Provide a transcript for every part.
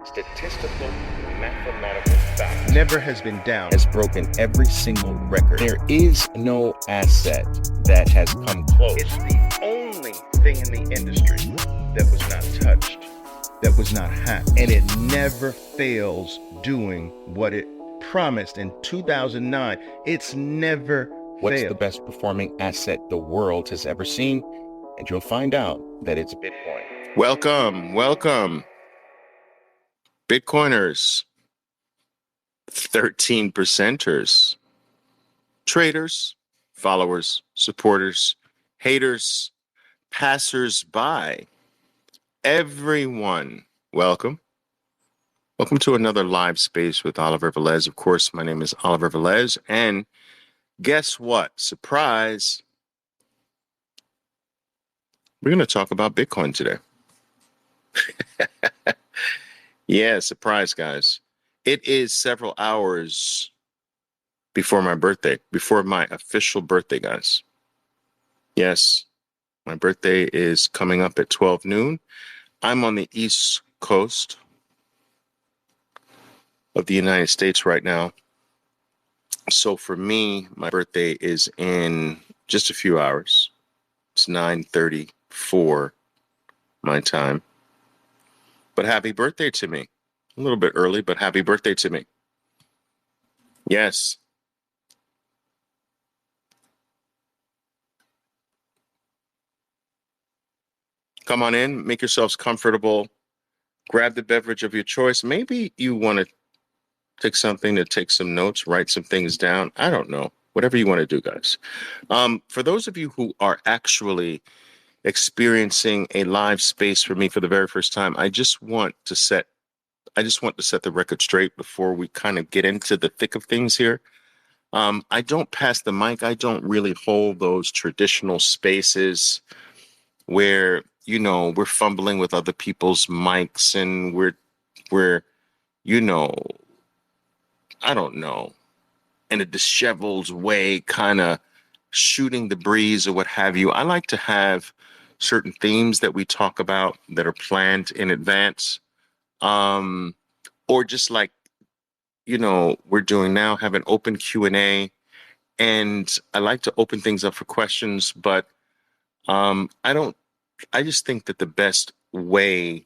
statistical, mathematical fact never has been down. has broken every single record. There is no asset that has come close. It's the only thing in the industry that was not touched, that was not hacked, and it never fails doing what it promised in 2009. It's never What's failed. the best performing asset the world has ever seen? And you'll find out that it's Bitcoin. Welcome, Bitcoiners, 13%ers, traders, followers, supporters, haters, passers-by, everyone. Welcome. Welcome to another live space with Oliver Velez. Of course, my name is Oliver Velez, and guess what? Surprise. We're going to talk about Bitcoin today. Yeah, surprise, guys. It is several hours before my birthday, before my official birthday, guys. Yes, my birthday is coming up at 12 noon. I'm on the East Coast of the United States right now. So for me, my birthday is in just a few hours. It's 9:34 my time. But happy birthday to me. A little bit early, but happy birthday to me. Yes. Come on in, make yourselves comfortable, grab the beverage of your choice. Maybe you want to take something to take some notes, write some things down. I don't know. Whatever you want to do, guys. For those of you who are actually experiencing a live space for me for the very first time, I just want to set the record straight before we kind of get into the thick of things here. I don't pass the mic. I don't really hold those traditional spaces where, we're fumbling with other people's mics and we're, I don't know, in a disheveled way, kind of shooting the breeze or what have you. I like to have certain themes that we talk about that are planned in advance. Or just like, we're doing now, have an open Q&A. And I like to open things up for questions, but I just think that the best way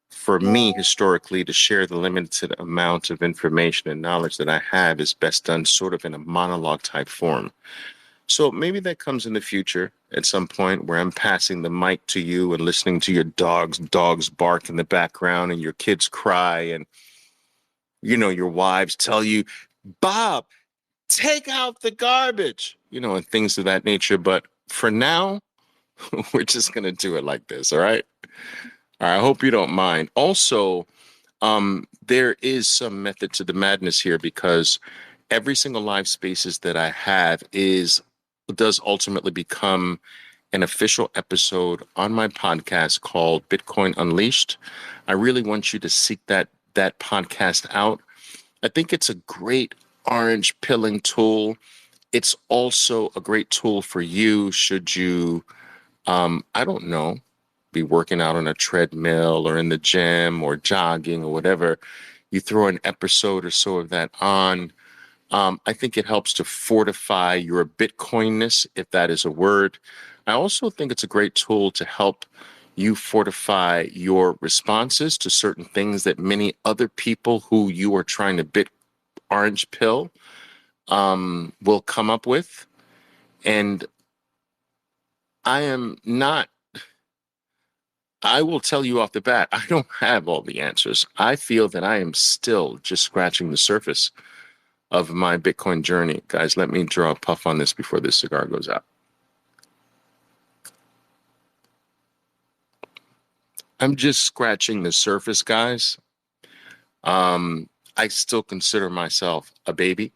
for me historically to share the limited amount of information and knowledge that I have is best done sort of in a monologue type form. So maybe that comes in the future at some point where I'm passing the mic to you and listening to your dogs bark in the background and your kids cry and, your wives tell you, Bob, take out the garbage, and things of that nature. But for now, we're just going to do it like this. All right. All right. I hope you don't mind. Also, there is some method to the madness here because every single live spaces that I have does ultimately become an official episode on my podcast called Bitcoin Unleashed. I really want you to seek that podcast out. I think it's a great orange pilling tool. It's also a great tool for you should you, I don't know, be working out on a treadmill or in the gym or jogging or whatever. You throw an episode or so of that on. I think it helps to fortify your Bitcoinness, if that is a word. I also think it's a great tool to help you fortify your responses to certain things that many other people who you are trying to orange pill will come up with. And I will tell you off the bat, I don't have all the answers. I feel that I am still just scratching the surface of my Bitcoin journey. Guys, let me draw a puff on this before this cigar goes out. I'm just scratching the surface, guys. I still consider myself a baby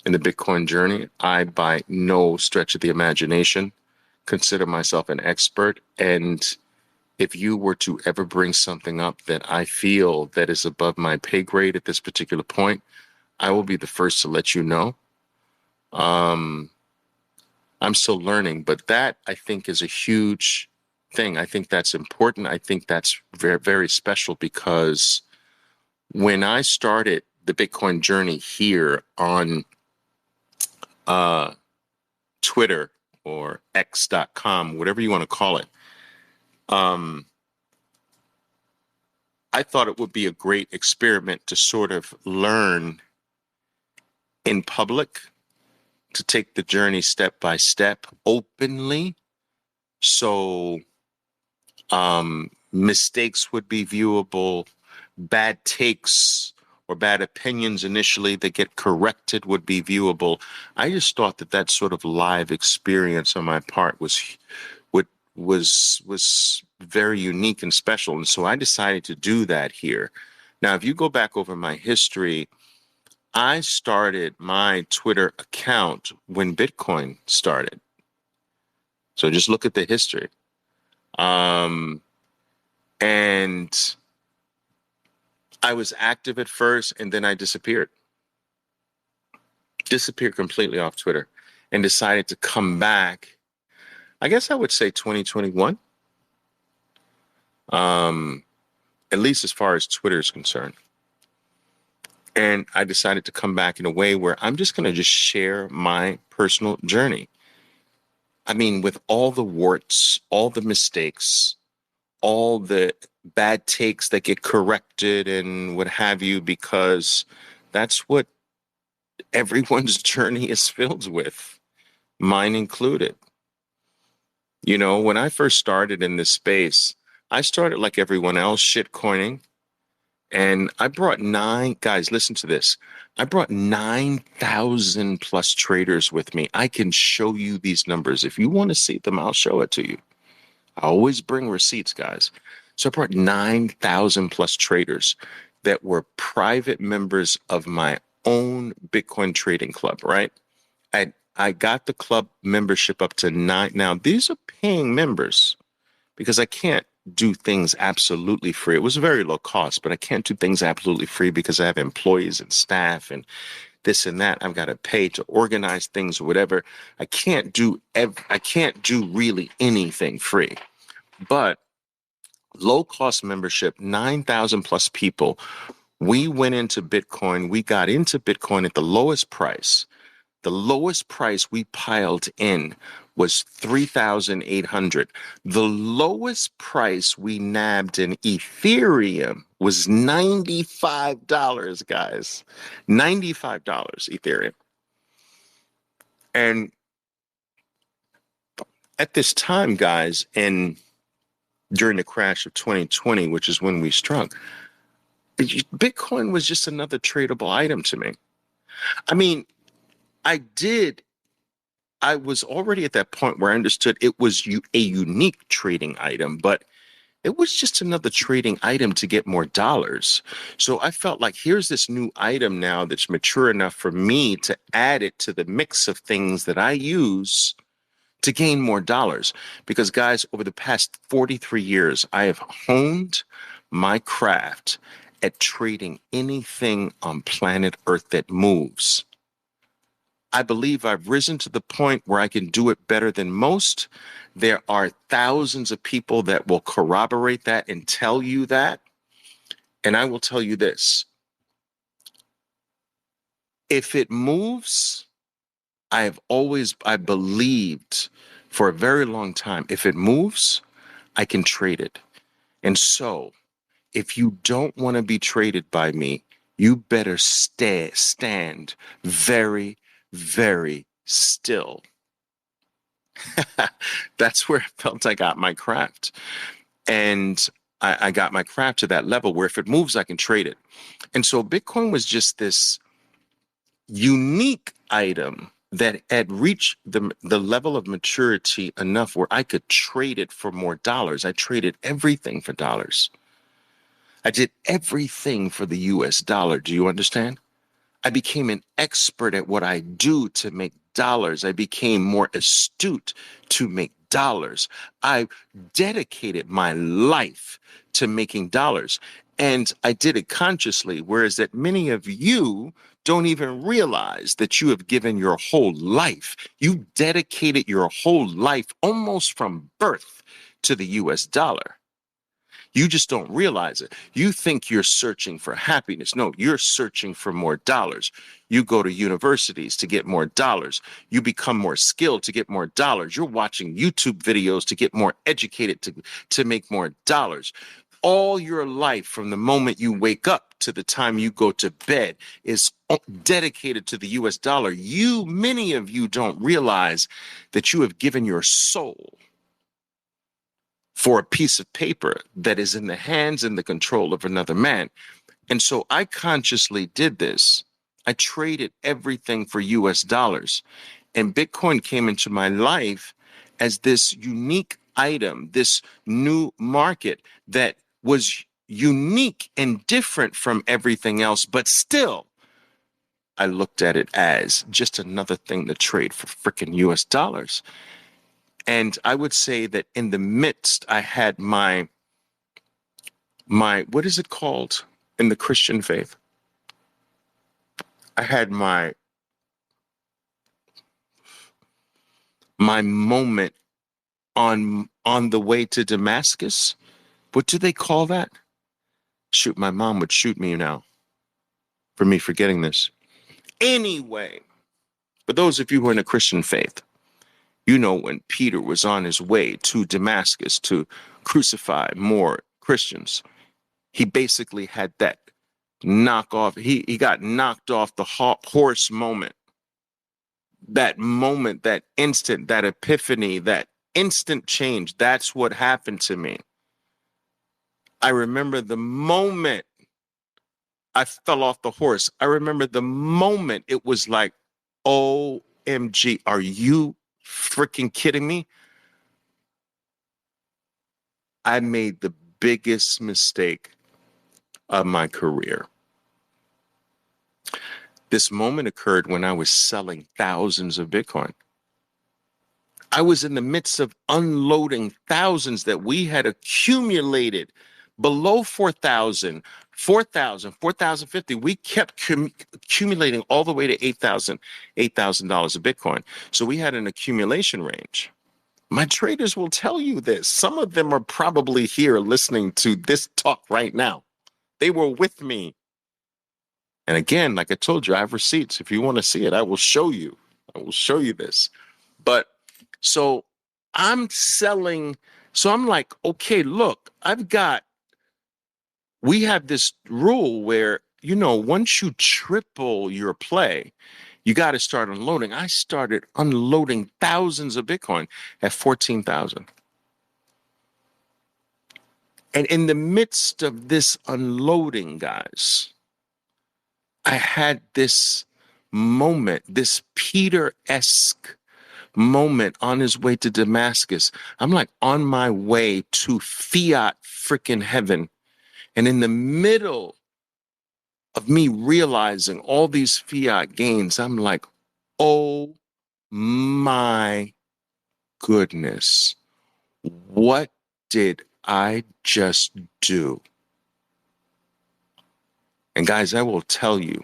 in the Bitcoin journey. I, by no stretch of the imagination, consider myself an expert. And if you were to ever bring something up that I feel that is above my pay grade at this particular point, I will be the first to let you know. I'm still learning, but that I think is a huge thing. I think that's important. I think that's very, very special because when I started the Bitcoin journey here on Twitter or X.com, whatever you want to call it, I thought it would be a great experiment to sort of learn in public, to take the journey step by step openly. So mistakes would be viewable, bad takes or bad opinions initially that get corrected would be viewable. I just thought that that sort of live experience on my part was very unique and special. And so I decided to do that here. Now, if you go back over my history, I started my Twitter account when Bitcoin started. So just look at the history. And I was active at first, and then I disappeared completely off Twitter, and decided to come back. I guess I would say 2021, at least as far as Twitter is concerned. And I decided to come back in a way where I'm just going to just share my personal journey. I mean, with all the warts, all the mistakes, all the bad takes that get corrected and what have you, because that's what everyone's journey is filled with, mine included. You know, when I first started in this space, I started like everyone else, shitcoining. And I brought guys, listen to this. I brought 9,000 plus traders with me. I can show you these numbers. If you want to see them, I'll show it to you. I always bring receipts, guys. So I brought 9,000 plus traders that were private members of my own Bitcoin trading club, right? I got the club membership up to 9. Now, these are paying members because I can't do things absolutely free. It was very low cost, but I can't do things absolutely free because I have employees and staff and this and that. I've got to pay to organize things or whatever. I can't do really anything free. But low cost membership, 9,000 plus people. We went into Bitcoin. We got into Bitcoin at the lowest price. The lowest price we piled in was 3,800. The lowest price we nabbed in Ethereum was $95, guys. $95 Ethereum. And at this time, guys, and during the crash of 2020, which is when we struck, Bitcoin was just another tradable item to me. I mean, I was already at that point where I understood it was a unique trading item, but it was just another trading item to get more dollars. So I felt like here's this new item now that's mature enough for me to add it to the mix of things that I use to gain more dollars. Because guys, over the past 43 years, I have honed my craft at trading anything on planet Earth that moves. I believe I've risen to the point where I can do it better than most. There are thousands of people that will corroborate that and tell you that. And I will tell you this. If it moves, I believed for a very long time, if it moves, I can trade it. And so if you don't want to be traded by me, you better stand very, very still. That's where I felt I got my craft. And I got my craft to that level where if it moves, I can trade it. And so Bitcoin was just this unique item that had reached the level of maturity enough where I could trade it for more dollars. I traded everything for dollars. I did everything for the US dollar. Do you understand? I became an expert at what I do to make dollars. I became more astute to make dollars. I dedicated my life to making dollars. And I did it consciously, whereas that many of you don't even realize that you have given your whole life. You dedicated your whole life almost from birth to the US dollar. You just don't realize it. You think you're searching for happiness. No, you're searching for more dollars. You go to universities to get more dollars. You become more skilled to get more dollars. You're watching YouTube videos to get more educated to make more dollars. All your life, from the moment you wake up to the time you go to bed, is dedicated to the US dollar. Many of you don't realize that you have given your soul for a piece of paper that is in the hands and the control of another man. And so I consciously did this. I traded everything for US dollars. And Bitcoin came into my life as this unique item, this new market that was unique and different from everything else, but still, I looked at it as just another thing to trade for freaking US dollars. And I would say that in the midst, I had my what is it called in the Christian faith? I had my moment on the way to Damascus. What do they call that? Shoot, my mom would shoot me now for me forgetting this. Anyway, for those of you who are in a Christian faith, you know, when Peter was on his way to Damascus to crucify more Christians, he basically had that knock off. He got knocked off the horse moment. That moment, that instant, that epiphany, that instant change. That's what happened to me. I remember the moment I fell off the horse. I remember the moment it was like, OMG, are you freaking kidding me? I made the biggest mistake of my career. This moment occurred when I was selling thousands of Bitcoin. I was in the midst of unloading thousands that we had accumulated below 4,000, 4,000, 4,050. We kept accumulating all the way to $8,000 of Bitcoin. So we had an accumulation range. My traders will tell you this. Some of them are probably here listening to this talk right now. They were with me. And again, like I told you, I have receipts. If you want to see it, I will show you. I will show you this. But so I'm selling. So I'm like, okay, look, we have this rule where, you know, once you triple your play, you got to start unloading. I started unloading thousands of Bitcoin at 14,000. And in the midst of this unloading, guys, I had this moment, this Peter-esque moment on his way to Damascus. I'm like on my way to fiat freaking heaven. And in the middle of me realizing all these fiat gains, I'm like, oh my goodness, what did I just do? And guys, I will tell you,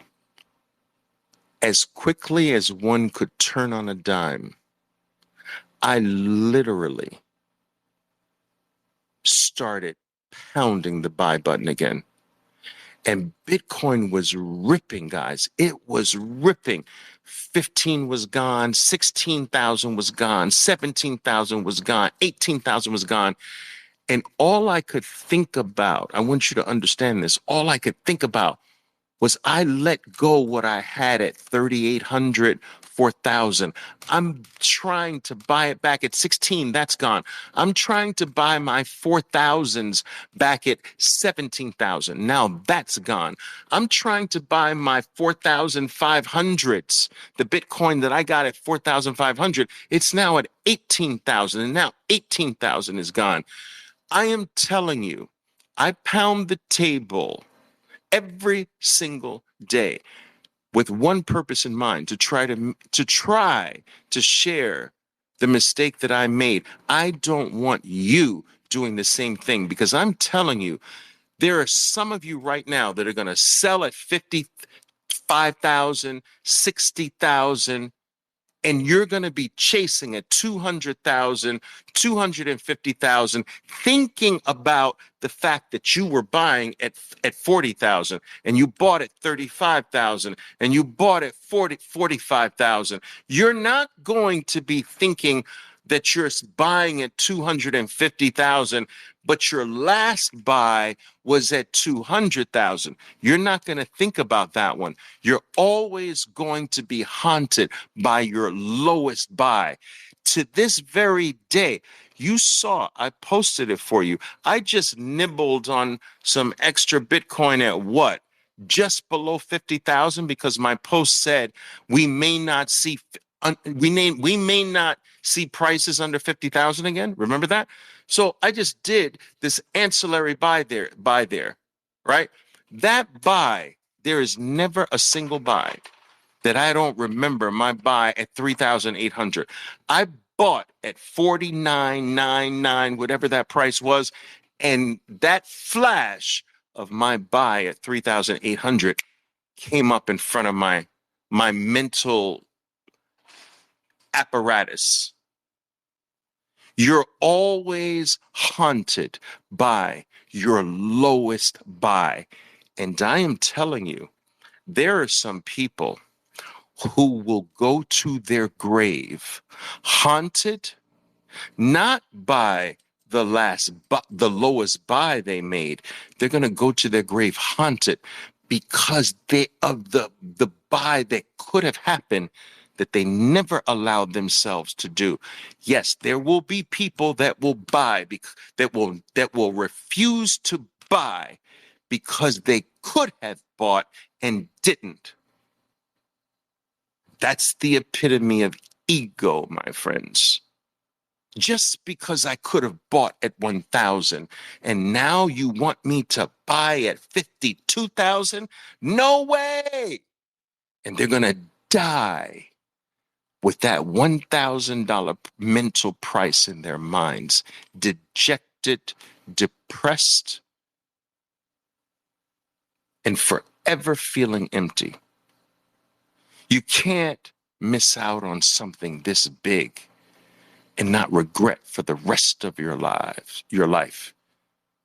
as quickly as one could turn on a dime, I literally started pounding the buy button again. And Bitcoin was ripping, guys. It was ripping. 15 was gone, 16,000 was gone, 17,000 was gone, 18,000 was gone. And all I could think about, I want you to understand this, all I could think about was I let go what I had at 3,800, 4,000. I'm trying to buy it back at 16. That's gone. I'm trying to buy my 4,000s back at 17,000. Now that's gone. I'm trying to buy my 4,500s, the Bitcoin that I got at 4,500. It's now at 18,000, and now 18,000 is gone. I am telling you, I pound the table every single day with one purpose in mind, to try to share the mistake that I made. I don't want you doing the same thing, because I'm telling you, there are some of you right now that are going to sell at 55,000, 60,000, and you're going to be chasing at 200,000, 250,000, thinking about the fact that you were buying at 40,000 and you bought at 35,000 and you bought at 45,000. You're not going to be thinking that you're buying at 250,000, but your last buy was at 200,000. You're not going to think about that one. You're always going to be haunted by your lowest buy. To this very day, you saw, I posted it for you. I just nibbled on some extra Bitcoin at what? Just below 50,000, because my post said we may not see we may not see prices under 50,000 again. Remember that? So I just did this ancillary buy there, right? That buy, there is never a single buy that I don't remember my buy at 3,800. I bought at 49.99, whatever that price was, and that flash of my buy at 3,800 came up in front of my mental apparatus. You're always haunted by your lowest buy. And I am telling you, there are some people who will go to their grave haunted, not by the lowest buy they made. They're going to go to their grave haunted because of the buy that could have happened that they never allowed themselves to do. Yes, there will be people that will buy, that will refuse to buy because they could have bought and didn't. That's the epitome of ego, my friends. Just because I could have bought at 1,000 and now you want me to buy at 52,000? No way! And they're going to die with that $1,000 mental price in their minds, dejected, depressed, and forever feeling empty. You can't miss out on something this big and not regret for the rest of your life.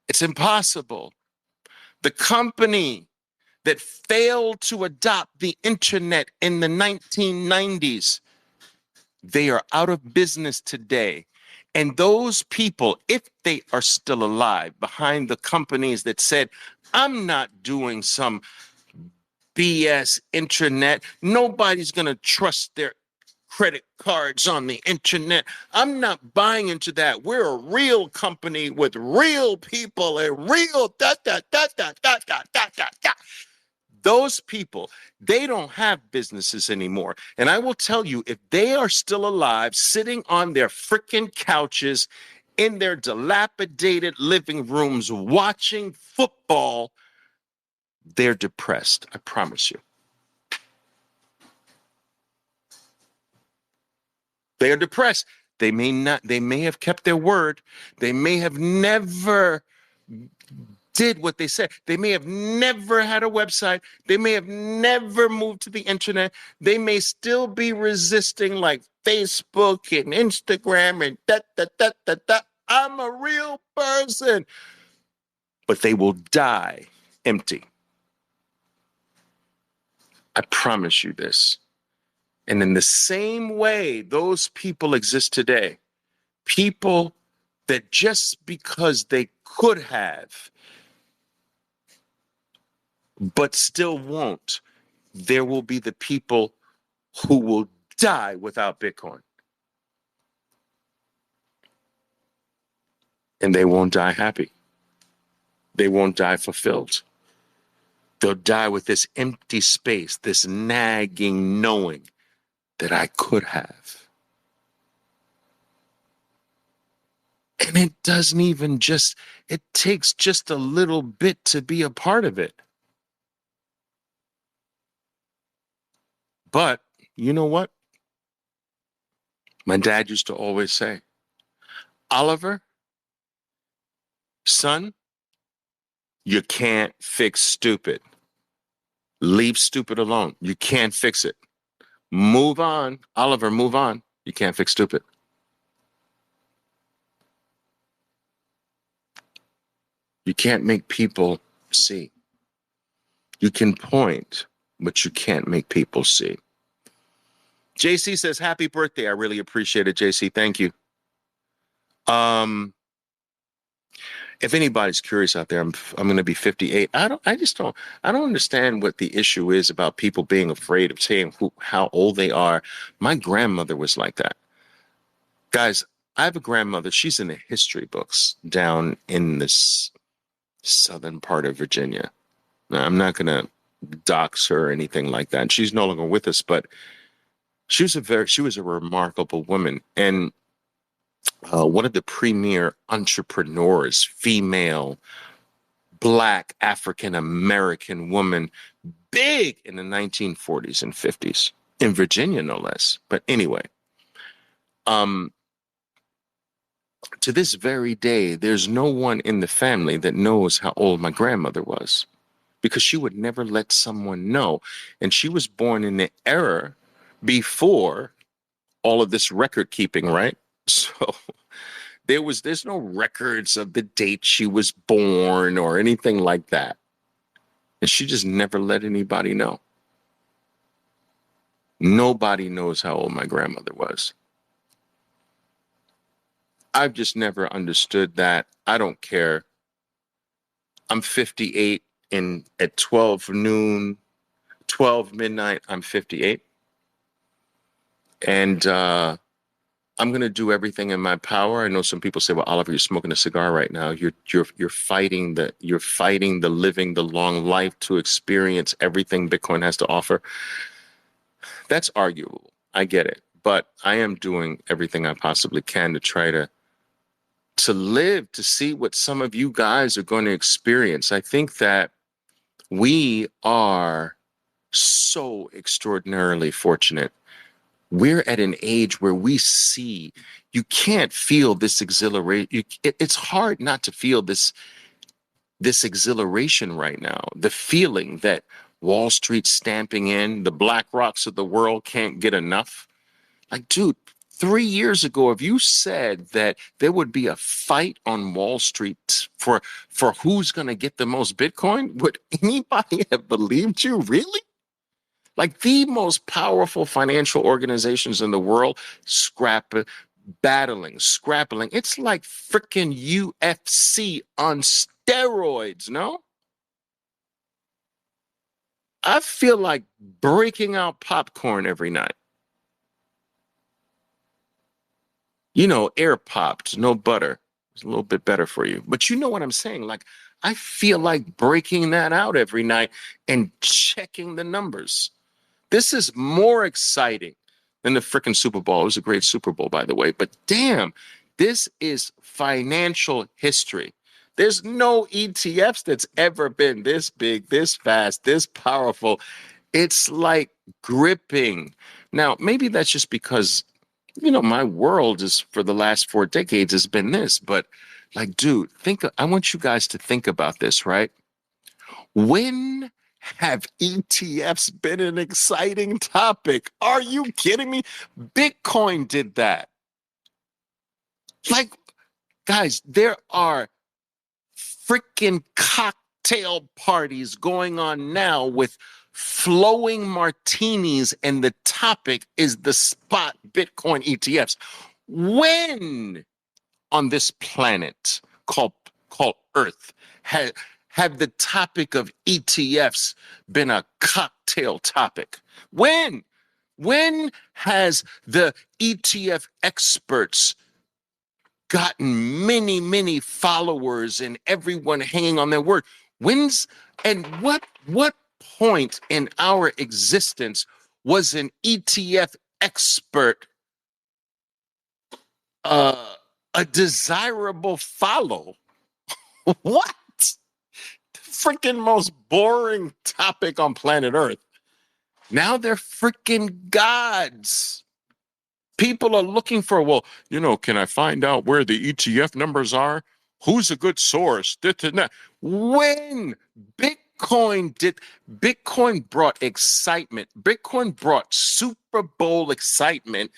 It's impossible. The company that failed to adopt the internet in the 1990s, they are out of business today. And those people, if they are still alive, behind the companies that said, I'm not doing some BS internet, nobody's going to trust their credit cards on the internet. I'm not buying into that. We're a real company with real people and real Those people, they don't have businesses anymore. And I will tell you, if they are still alive, sitting on their freaking couches in their dilapidated living rooms watching football, they're depressed. I promise you. They are depressed. They may have kept their word. They may have never did what they said. They may have never had a website. They may have never moved to the internet. They may still be resisting like Facebook and Instagram and that. I'm a real person. But they will die empty. I promise you this. And in the same way, those people exist today. People that just because they could have, but still won't, there will be the people who will die without Bitcoin. And they won't die happy. They won't die fulfilled. They'll die with this empty space, this nagging knowing that I could have. And it doesn't even it takes just a little bit to be a part of it. But you know what? My dad used to always say, Oliver, son, you can't fix stupid. Leave stupid alone. You can't fix it. Move on. Oliver, move on. You can't fix stupid. You can't make people see. You can point, but you can't make people see. JC says, happy birthday. I really appreciate it, JC. Thank you. If anybody's curious out there, I'm going to be 58. I don't understand what the issue is about people being afraid of saying how old they are. My grandmother was like that. Guys, I have a grandmother. She's in the history books down in this southern part of Virginia. Now, I'm not going to dox her or anything like that. She's no longer with us, but she was a remarkable woman. And one of the premier entrepreneurs, female, Black, African-American woman, big in the 1940s and 50s, in Virginia, no less. But anyway, to this very day, there's no one in the family that knows how old my grandmother was, because she would never let someone know. And she was born in the era before all of this record keeping, right? So there's no records of the date she was born or anything like that. And she just never let anybody know. Nobody knows how old my grandmother was. I've just never understood that. I don't care. I'm 58 and at 12 noon, 12 midnight, I'm 58. And I'm going to do everything in my power. I know some people say, well, Oliver, you're smoking a cigar right now. You're fighting the living, the long life to experience everything Bitcoin has to offer. That's arguable. I get it. But I am doing everything I possibly can to try to live, to see what some of you guys are going to experience. I think that we are so extraordinarily fortunate. We're at an age where we see, you can't feel this exhilaration. It's hard not to feel this exhilaration right now. The feeling that Wall Street's stamping in, the Black Rocks of the world can't get enough. Like, dude, 3 years ago, if you said that there would be a fight on Wall Street for who's going to get the most Bitcoin, would anybody have believed you? Really? Like, the most powerful financial organizations in the world, battling. It's like freaking UFC on steroids, no? I feel like breaking out popcorn every night. You know, air popped, no butter. It's a little bit better for you. But you know what I'm saying? Like, I feel like breaking that out every night and checking the numbers. This is more exciting than the freaking Super Bowl. It was a great Super Bowl, by the way. But damn, this is financial history. There's no ETFs that's ever been this big, this fast, this powerful. It's like gripping. Now, maybe that's just because, you know, my world is for the last 4 decades has been this. But like, dude, I want you guys to think about this, right? When have ETFs been an exciting topic? Are you kidding me? Bitcoin did that. Like, guys, there are freaking cocktail parties going on now with flowing martinis, and the topic is the spot Bitcoin ETFs. When on this planet called Earth have the topic of ETFs been a cocktail topic? When has the ETF experts gotten many followers and everyone hanging on their word? What point in our existence was an ETF expert a desirable follow? What? Freaking most boring topic on planet Earth. Now they're freaking gods. People are looking for, well, you know, can I find out where the ETF numbers are? Who's a good source? When Bitcoin brought excitement. Bitcoin brought Super Bowl excitement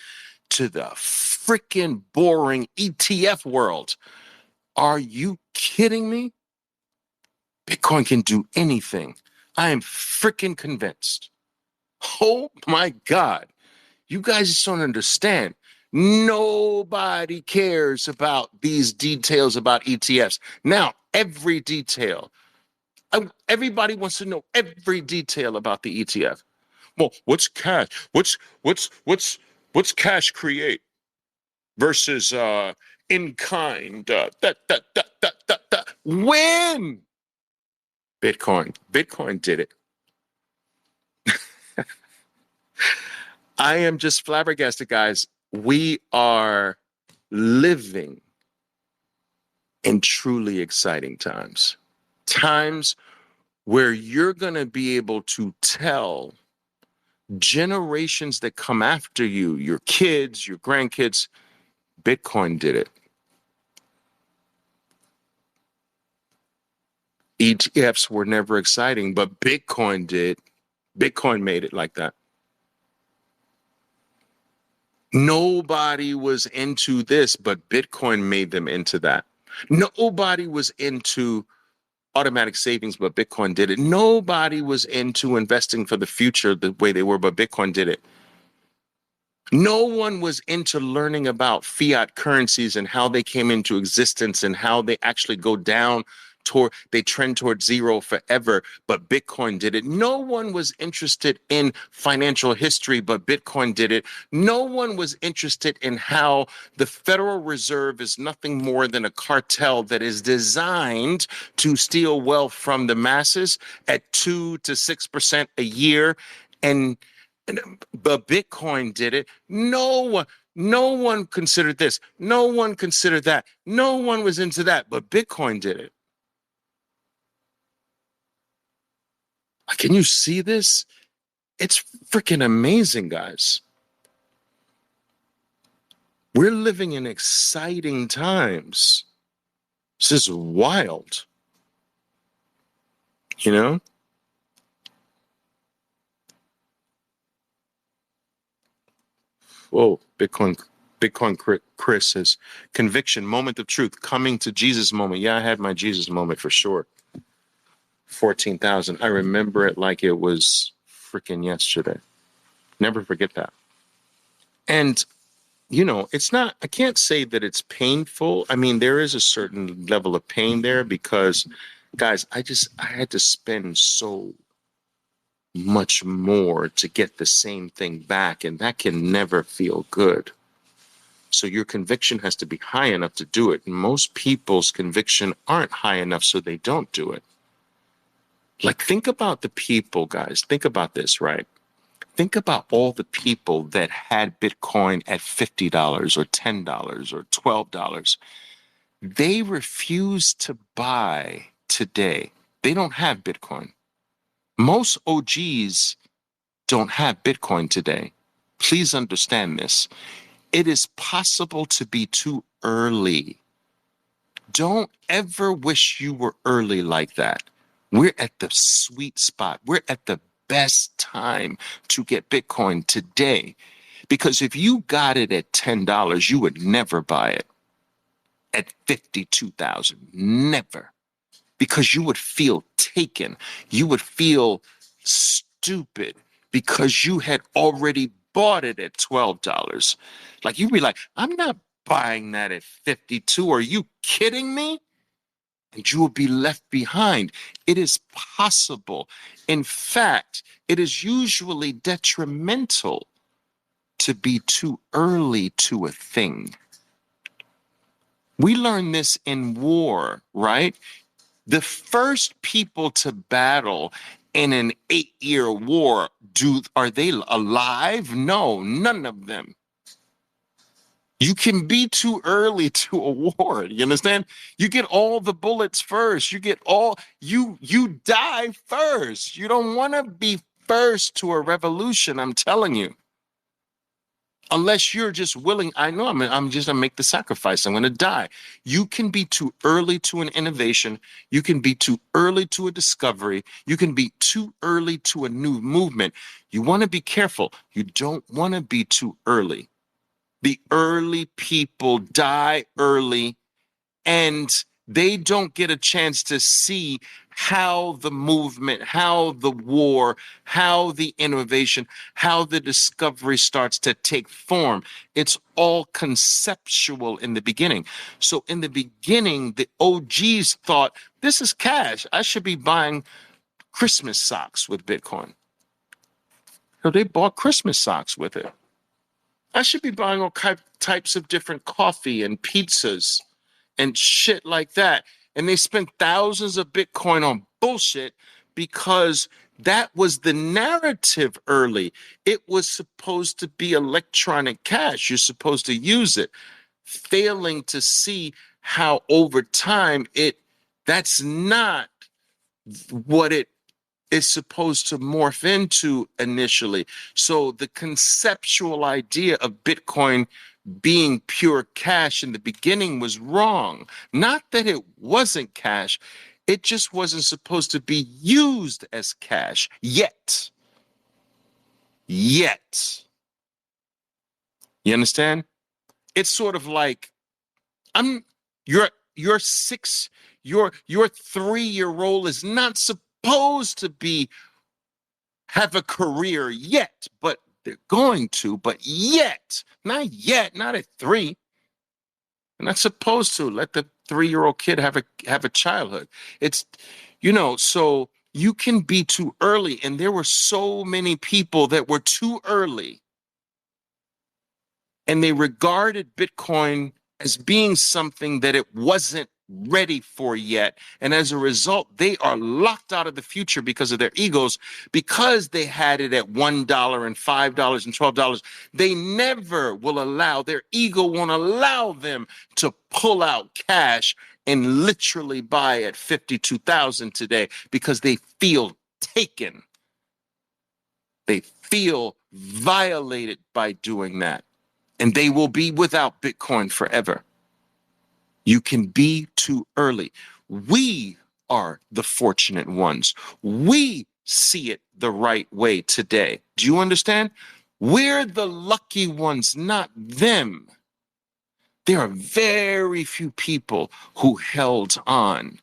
to the freaking boring ETF world. Are you kidding me? Bitcoin can do anything. I am freaking convinced. Oh my God. You guys just don't understand. Nobody cares about these details about ETFs. Now, every detail. Everybody wants to know every detail about the ETF. Well, what's cash? What's cash create versus in kind? When? Bitcoin did it. I am just flabbergasted, guys. We are living in truly exciting times. Times where you're going to be able to tell generations that come after you, your kids, your grandkids, Bitcoin did it. ETFs were never exciting, but Bitcoin did. Bitcoin made it like that. Nobody was into this, but Bitcoin made them into that. Nobody was into automatic savings, but Bitcoin did it. Nobody was into investing for the future the way they were, but Bitcoin did it. No one was into learning about fiat currencies and how they came into existence and how they actually go down they trend towards zero forever, but Bitcoin did it. No one was interested in financial history, but Bitcoin did it. No one was interested in how the Federal Reserve is nothing more than a cartel that is designed to steal wealth from the masses at 2 to 6% a year. But Bitcoin did it. No one considered this. No one considered that. No one was into that, but Bitcoin did it. Can you see this? It's freaking amazing, guys. We're living in exciting times. This is wild. You know? Whoa, Bitcoin Chris says, conviction, moment of truth, coming to Jesus moment. Yeah, I had my Jesus moment for sure. 14,000. I remember it like it was freaking yesterday. Never forget that. And, you know, I can't say that it's painful. I mean, there is a certain level of pain there because, guys, I had to spend so much more to get the same thing back. And that can never feel good. So your conviction has to be high enough to do it. And most people's conviction aren't high enough, so they don't do it. Like, think about the people, guys. Think about this, right? Think about all the people that had Bitcoin at $50 or $10 or $12. They refuse to buy today. They don't have Bitcoin. Most OGs don't have Bitcoin today. Please understand this. It is possible to be too early. Don't ever wish you were early like that. We're at the sweet spot. We're at the best time to get Bitcoin today. Because if you got it at $10, you would never buy it at 52,000. Never. Because you would feel taken. You would feel stupid because you had already bought it at $12. Like, you'd be like, I'm not buying that at 52. Are you kidding me? And you will be left behind. It is possible. In fact, it is usually detrimental to be too early to a thing. We learn this in war, right? The first people to battle in an 8-year war, are they alive? No, none of them. You can be too early to a war. You understand? You get all the bullets first. You die first. You don't want to be first to a revolution. I'm telling you. Unless you're just willing, I know I'm just gonna make the sacrifice. I'm gonna die. You can be too early to an innovation. You can be too early to a discovery. You can be too early to a new movement. You want to be careful. You don't want to be too early. The early people die early, and they don't get a chance to see how the movement, how the war, how the innovation, how the discovery starts to take form. It's all conceptual in the beginning. So in the beginning, the OGs thought, this is cash. I should be buying Christmas socks with Bitcoin. So they bought Christmas socks with it. I should be buying all types of different coffee and pizzas and shit like that. And they spent thousands of Bitcoin on bullshit because that was the narrative early. It was supposed to be electronic cash. You're supposed to use it, failing to see how over time that's not what it is supposed to morph into initially. So the conceptual idea of Bitcoin being pure cash in the beginning was wrong. Not that it wasn't cash, it just wasn't supposed to be used as cash yet. Yet. You understand? It's sort of like your 3-year-old is not supposed to have a career yet, but they're going to, but not at 3. They're not supposed to let the 3-year-old kid have a childhood. It's, so you can be too early. And there were so many people that were too early. And they regarded Bitcoin as being something that it wasn't ready for yet. And as a result, they are locked out of the future because of their egos, because they had it at $1 and $5 and $12. They never will allow, their ego won't allow them to pull out cash and literally buy at 52,000 today because they feel taken. They feel violated by doing that. And they will be without Bitcoin forever. You can be too early. We are the fortunate ones. We see it the right way today. Do you understand? We're the lucky ones, not them. There are very few people who held on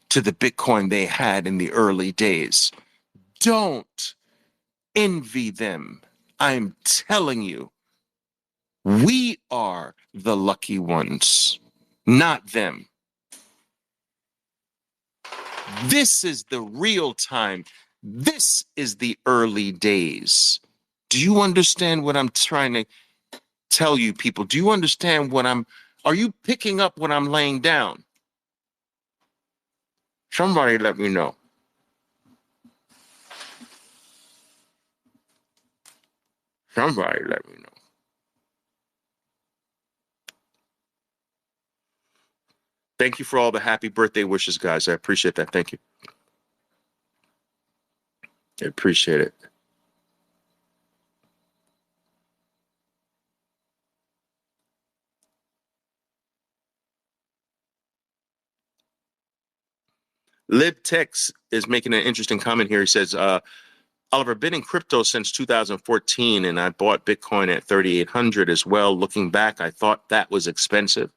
to the Bitcoin they had in the early days. Don't envy them. I'm telling you, we are the lucky ones, not them. This is the real time. This is the early days. Do you understand what I'm trying to tell you, people? Do you understand are you picking up what I'm laying down? Somebody let me know. Somebody let me know. Thank you for all the happy birthday wishes, guys. I appreciate that. Thank you. I appreciate it. LibTex is making an interesting comment here. He says, Oliver, been in crypto since 2014, and I bought Bitcoin at 3,800 as well. Looking back, I thought that was expensive.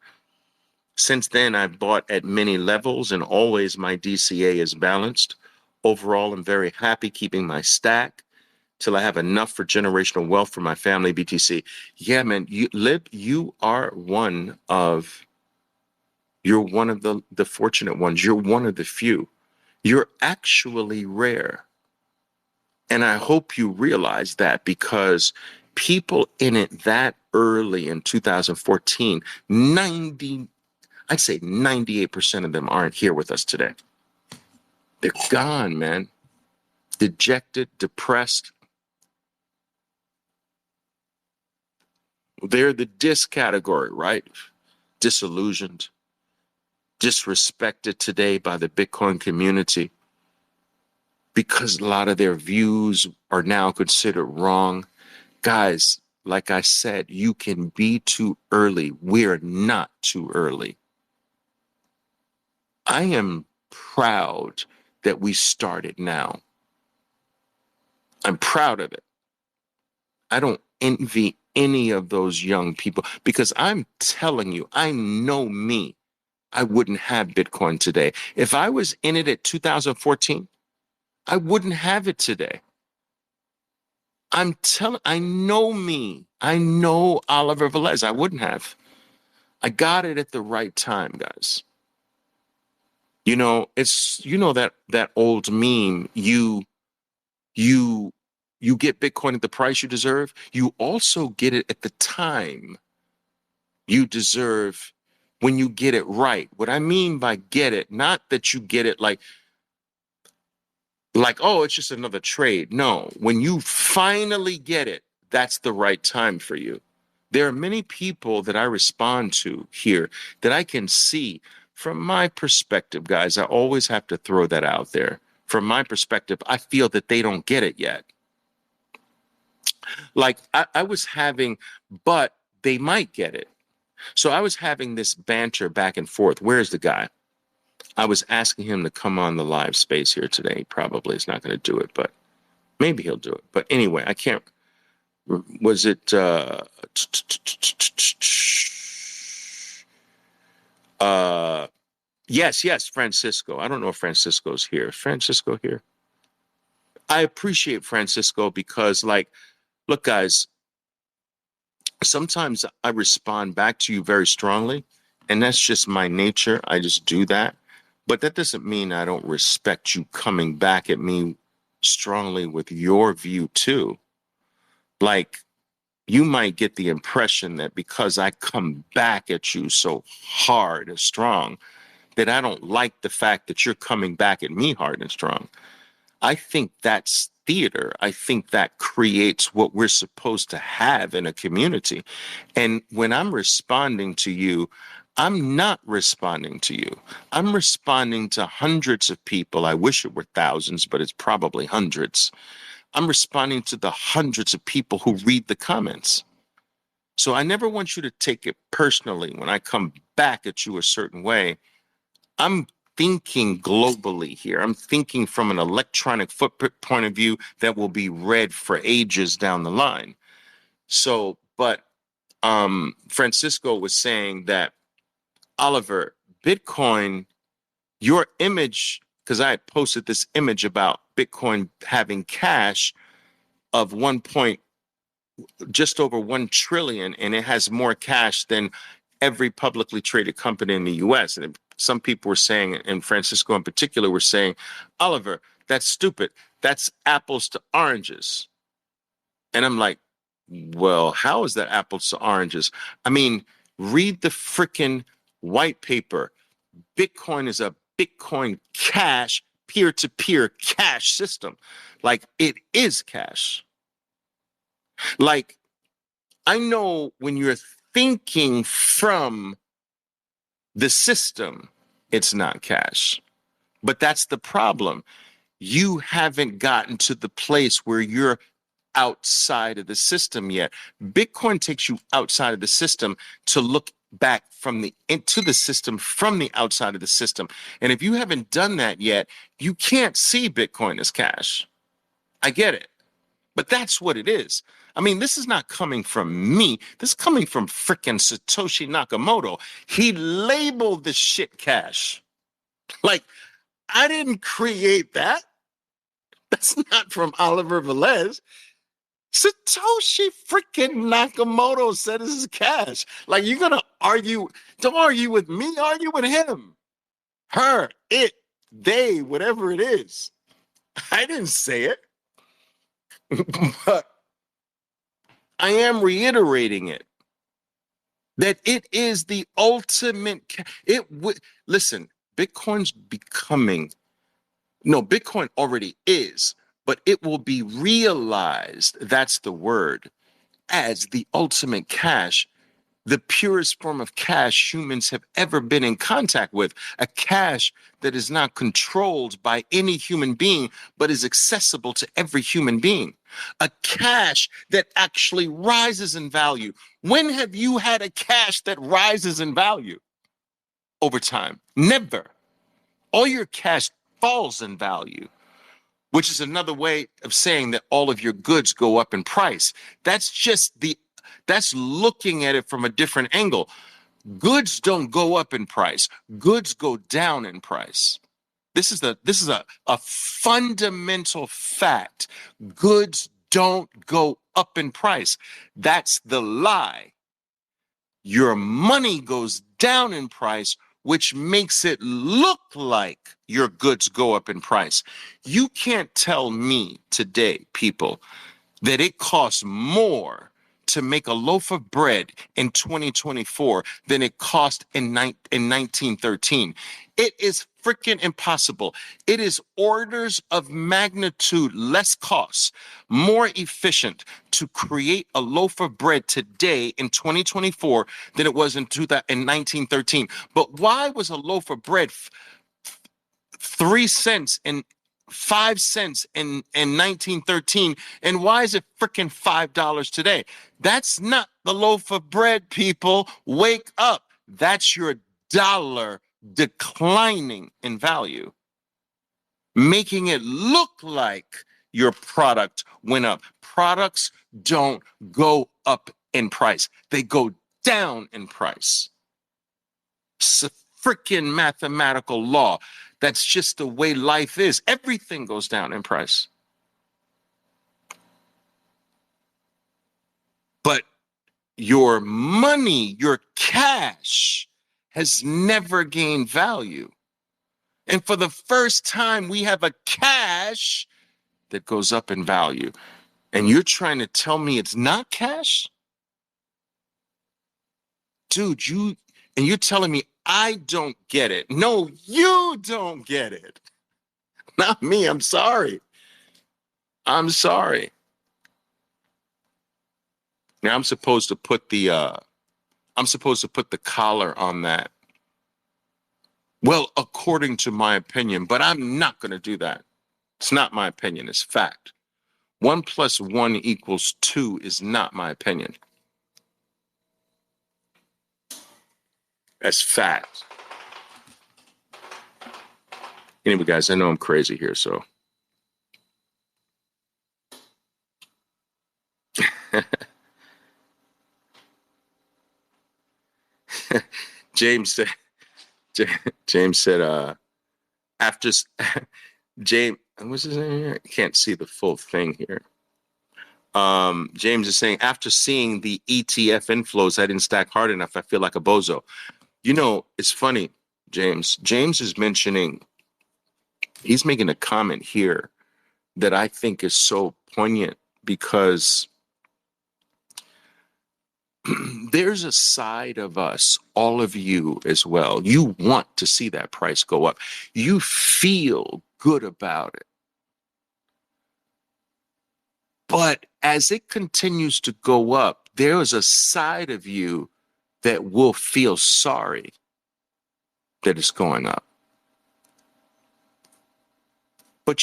Since then, I've bought at many levels, and always my DCA is balanced. Overall, I'm very happy keeping my stack till I have enough for generational wealth for my family, BTC. Yeah, man, you are one of the fortunate ones. You're one of the few. You're actually rare. And I hope you realize that, because people in it that early in 2014, I'd say 98% of them aren't here with us today. They're gone, man. Dejected, depressed. They're the dis category, right? Disillusioned, disrespected today by the Bitcoin community because a lot of their views are now considered wrong. Guys, like I said, you can be too early. We're not too early. I am proud that we started now. I'm proud of it. I don't envy any of those young people because I'm telling you, I know me. I wouldn't have Bitcoin today. If I was in it at 2014, I wouldn't have it today. I know me. I know Oliver Velez. I wouldn't have. I got it at the right time, guys. You know, it's that old meme, you you get Bitcoin at the price you deserve. You also get it at the time you deserve when you get it right. What I mean by get it, not that you get it like, oh, it's just another trade. No, when you finally get it, that's the right time for you. There are many people that I respond to here that I can see from my perspective, guys. I always have to throw that out there. From my perspective, I feel that they don't get it yet. Like I was having, but they might get it. So I was having this banter back and forth. Where's the guy? I was asking him to come on the live space here today. He probably is not going to do it, but maybe he'll do it. But anyway, I can't. Was it? Yes, Francisco. I don't know if Francisco's here. Francisco here? I appreciate Francisco because, like, look, guys, sometimes I respond back to you very strongly, and that's just my nature. I just do that. But that doesn't mean I don't respect you coming back at me strongly with your view too. Like, you might get the impression that because I come back at you so hard and strong, that I don't like the fact that you're coming back at me hard and strong. I think that's theater. I think that creates what we're supposed to have in a community. And when I'm responding to you, I'm not responding to you. I'm responding to hundreds of people. I wish it were thousands, but it's probably hundreds. I'm responding to the hundreds of people who read the comments. So I never want you to take it personally when I come back at you a certain way. I'm thinking globally here. I'm thinking from an electronic footprint point of view that will be read for ages down the line. So, but Francisco was saying that, Oliver, Bitcoin, your image, because I had posted this image about Bitcoin having cash of just over 1 trillion, and it has more cash than every publicly traded company in the US. And some people were saying, and Francisco in particular were saying, Oliver, that's stupid. That's apples to oranges. And I'm like, well, how is that apples to oranges? I mean, read the freaking white paper. Bitcoin is a Bitcoin cash, peer-to-peer cash system. Like, it is cash. Like, I know when you're thinking from the system, it's not cash. But that's the problem. You haven't gotten to the place where you're outside of the system yet. Bitcoin takes you outside of the system to look back into the system from the outside of the system. And if you haven't done that yet, you can't see Bitcoin as cash. I get it. But that's what it is. I mean, this is not coming from me. This is coming from frickin' Satoshi Nakamoto. He labeled this shit cash. Like, I didn't create that. That's not from Oliver Velez. Satoshi freaking Nakamoto said this is cash. Like, you're going to argue. Don't argue with me. Argue with him. Her, it, they, whatever it is. I didn't say it. But I am reiterating it. That it is the ultimate. Listen, Bitcoin's becoming. No, Bitcoin already is, but it will be realized, that's the word, as the ultimate cash the purest form of cash humans have ever been in contact with, a cash that is not controlled by any human being, but is accessible to every human being, a cash that actually rises in value. When have you had a cash that rises in value over time? Never. All your cash falls in value, which is another way of saying that all of your goods go up in price. That's looking at it from a different angle. Goods don't go up in price. Goods go down in price. This is a fundamental fact. Goods don't go up in price. That's the lie. Your money goes down in price, which makes it look like your goods go up in price. You can't tell me today, people, that it costs more to make a loaf of bread in 2024 than it cost in 1913. It is freaking impossible. It is orders of magnitude less cost, more efficient to create a loaf of bread today in 2024 than it was in 1913. But why was a loaf of bread 3 cents and 5 cents in 1913, and why is it freaking $5 today? That's not the loaf of bread, people. Wake up. That's your dollar declining in value, making it look like your product went up. Products don't go up in price. They go down in price. It's a freaking mathematical law. That's just the way life is. Everything goes down in price. But your money, your cash, has never gained value. And for the first time, we have a cash that goes up in value. And you're trying to tell me it's not cash? Dude, you're telling me I don't get it. No, you don't get it. Not me. I'm sorry. I'm sorry. Now I'm supposed to put the collar on that. Well, according to my opinion, but I'm not going to do that. It's not my opinion. It's fact. 1 + 1 = 2 is not my opinion. That's fact. Anyway, guys, I know I'm crazy here, so. James said, after James, what's his name here? I can't see the full thing here. James is saying, after seeing the ETF inflows, I didn't stack hard enough. I feel like a bozo. You know, it's funny, James. James is mentioning, he's making a comment here that I think is so poignant because there's a side of us, all of you as well. You want to see that price go up. You feel good about it. But as it continues to go up, there is a side of you that will feel sorry that it's going up. But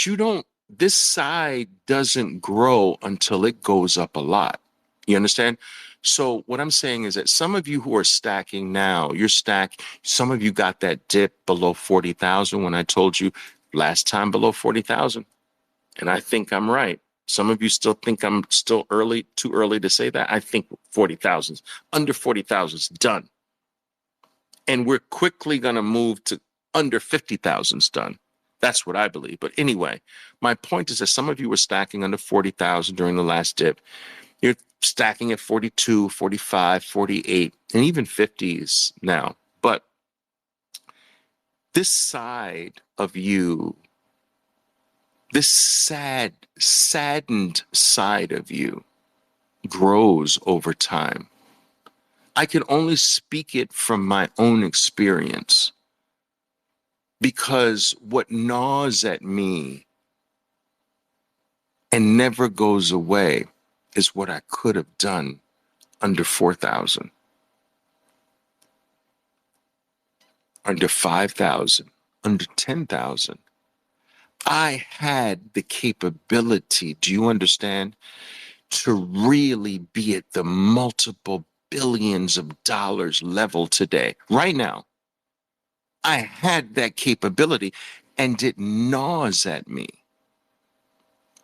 this side doesn't grow until it goes up a lot. You understand? So what I'm saying is that some of you who are stacking now, some of you got that dip below 40,000 when I told you last time below 40,000. And I think I'm right. Some of you still think I'm still too early to say that. I think 40,000, under 40,000 is done. And we're quickly going to move to under 50,000 done. That's what I believe. But anyway, my point is that some of you were stacking under 40,000 during the last dip. You're stacking at 42, 45, 48, and even 50s now. But this side of you, this saddened side of you grows over time. I can only speak it from my own experience because what gnaws at me and never goes away is what I could have done under 4,000. under 5,000, under 10,000. I had the capability, do you understand, to really be at the multiple billions of dollars level today. Right now, I had that capability, and it gnaws at me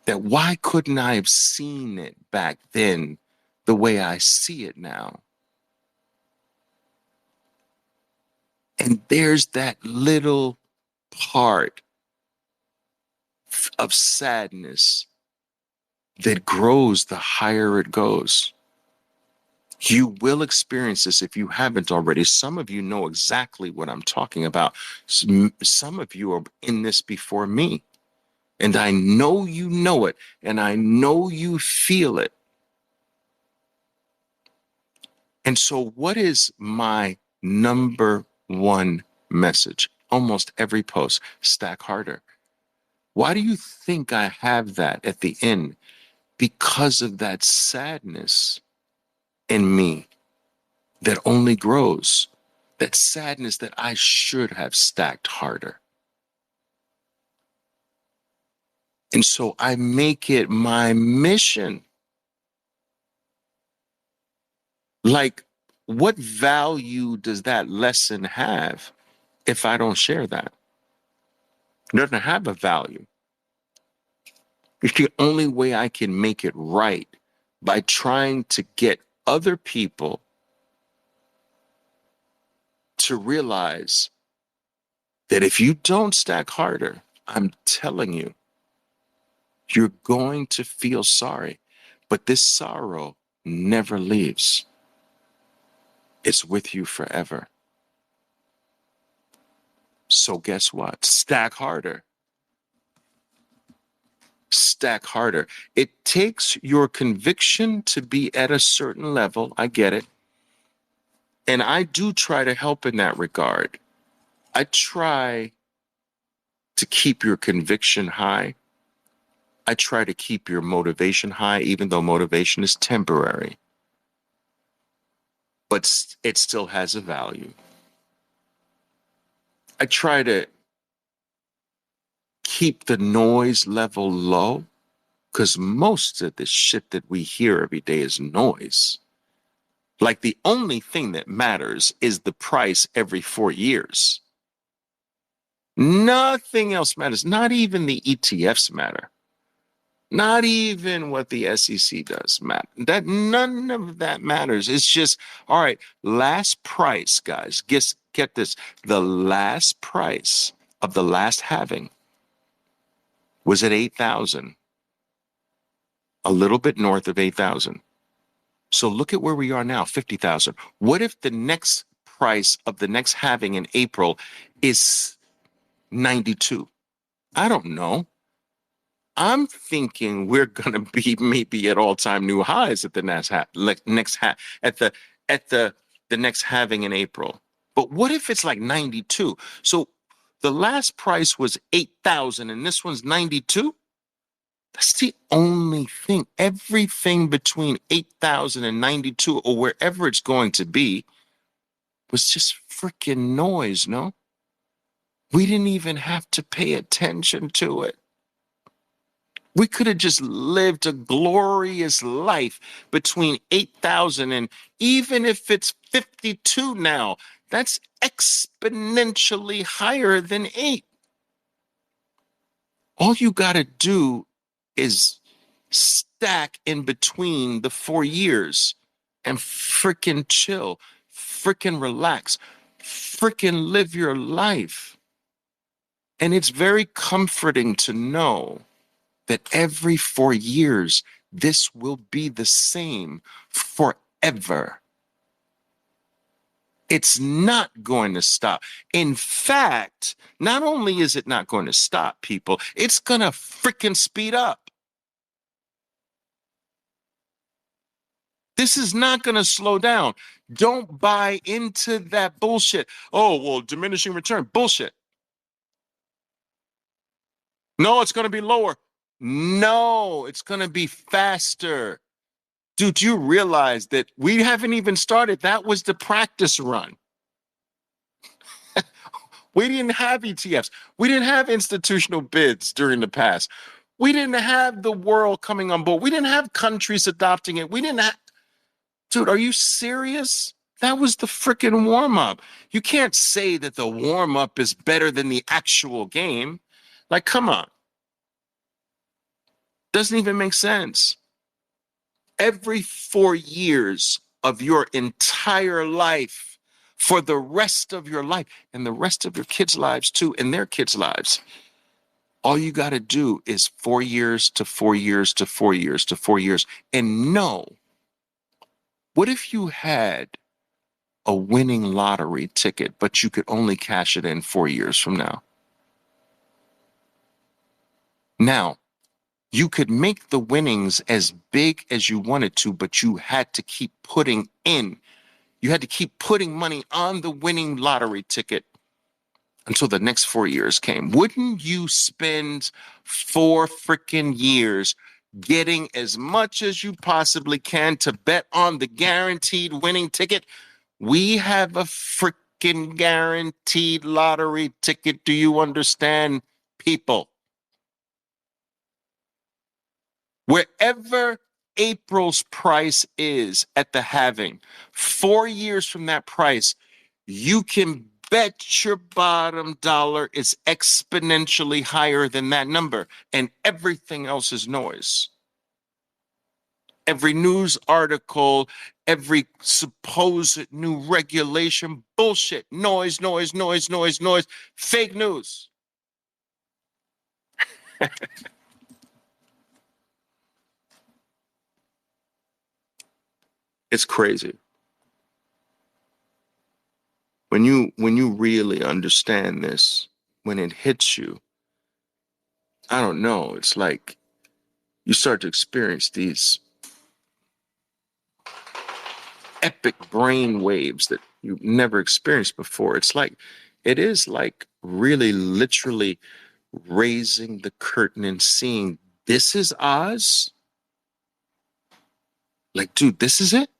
that why couldn't I have seen it back then the way I see it now? And there's that little part of sadness that grows the higher it goes. You will experience this if you haven't already. Some of you know exactly what I'm talking about. Some of you are in this before me. And I know you know it, and I know you feel it. And so, what is my number one message? Almost every post: stack harder. Why do you think I have that at the end? Because of that sadness in me that only grows, that sadness that I should have stacked harder. And so I make it my mission. Like, what value does that lesson have if I don't share that? It doesn't have a value. It's the only way I can make it right, by trying to get other people to realize that if you don't stack harder, I'm telling you, you're going to feel sorry. But this sorrow never leaves. It's with you forever. So guess what? Stack harder. Stack harder. It takes your conviction to be at a certain level. I get it. And I do try to help in that regard. I try to keep your conviction high. I try to keep your motivation high, even though motivation is temporary. But it still has a value. I try to keep the noise level low, because most of the shit that we hear every day is noise. Like, the only thing that matters is the price every 4 years. Nothing else matters. Not even the ETFs matter. Not even what the SEC does matter. That none of that matters. It's just, all right, last price, guys. Get this. The last price of the last halving was at 8,000. A little bit north of 8,000. So look at where we are now, 50,000. What if the next price of the next halving in April is 92? I don't know. I'm thinking we're going to be maybe at all-time new highs at the next next halving in April. But what if it's like 92? So the last price was 8,000 and this one's 92? That's the only thing. Everything between 8,000 and 92, or wherever it's going to be, was just freaking noise, no? We didn't even have to pay attention to it. We could have just lived a glorious life between 8,000 and, even if it's 52 now, that's exponentially higher than 8. All you got to do is stack in between the 4 years and freaking chill, freaking relax, freaking live your life. And it's very comforting to know that every 4 years, this will be the same forever. It's not going to stop. In fact, not only is it not going to stop, people, it's going to freaking speed up. This is not going to slow down. Don't buy into that bullshit. Oh, well, diminishing return. Bullshit. No, it's going to be lower. No, it's going to be faster. Dude, do you realize that we haven't even started? That was the practice run. We didn't have ETFs. We didn't have institutional bids during the past. We didn't have the world coming on board. We didn't have countries adopting it. We didn't have, dude, are you serious? That was the freaking warm up. You can't say that the warm up is better than the actual game. Like, come on. Doesn't even make sense. Every 4 years of your entire life, for the rest of your life, and the rest of your kids' lives too, and their kids' lives, all you got to do is 4 years to 4 years to 4 years to 4 years. And no, what if you had a winning lottery ticket, but you could only cash it in 4 years from now? Now, you could make the winnings as big as you wanted to, but you had to keep putting in. You had to keep putting money on the winning lottery ticket until the next 4 years came. Wouldn't you spend 4 freaking years getting as much as you possibly can to bet on the guaranteed winning ticket? We have a freaking guaranteed lottery ticket. Do you understand, people? Wherever April's price is at the halving, 4 years from that price, you can bet your bottom dollar is exponentially higher than that number, and everything else is noise. Every news article, every supposed new regulation, bullshit, noise, noise, noise, noise, noise, fake news. It's crazy. When you really understand this, when it hits you, I don't know, it's like you start to experience these epic brain waves that you've never experienced before. It is like really literally raising the curtain and seeing this is Oz. Like, dude, this is it.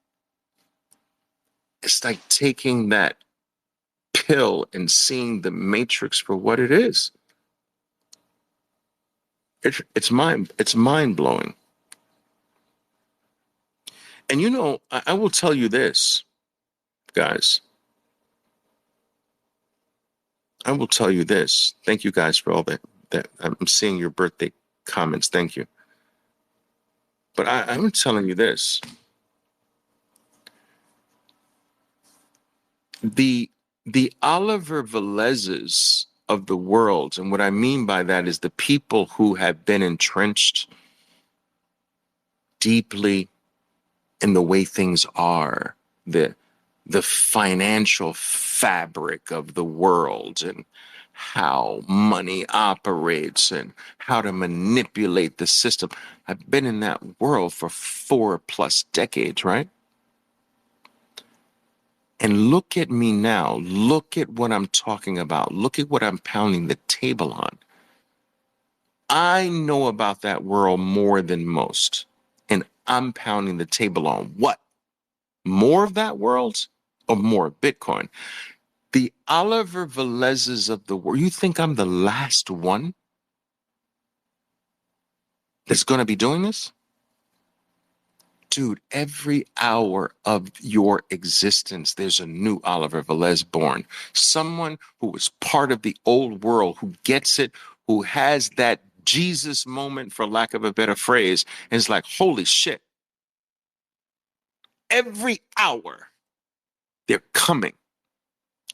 It's like taking that pill and seeing the Matrix for what it is. It's mind blowing. And you know, I will tell you this, guys. I will tell you this. Thank you guys for all that I'm seeing your birthday comments. Thank you. But I'm telling you this. The Oliver Velezes of the world, and what I mean by that is the people who have been entrenched deeply in the way things are, the financial fabric of the world, and how money operates and how to manipulate the system. I've been in that world for 4+ decades, right? And look at me now. Look at what I'm talking about. Look at what I'm pounding the table on. I know about that world more than most. And I'm pounding the table on what? More of that world or more of Bitcoin? The Oliver Velezes of the world. You think I'm the last one that's going to be doing this? Dude, every hour of your existence, there's a new Oliver Velez born. Someone who was part of the old world, who gets it, who has that Jesus moment, for lack of a better phrase, and is like, holy shit. Every hour, they're coming.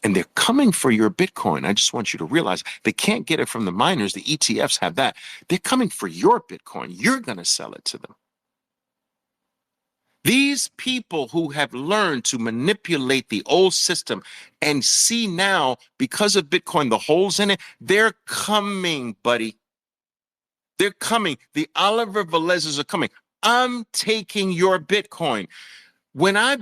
And they're coming for your Bitcoin. I just want you to realize they can't get it from the miners. The ETFs have that. They're coming for your Bitcoin. You're going to sell it to them. These people who have learned to manipulate the old system and see now, because of Bitcoin, the holes in it, they're coming, buddy. They're coming. The Oliver Velezes are coming. I'm taking your Bitcoin. When I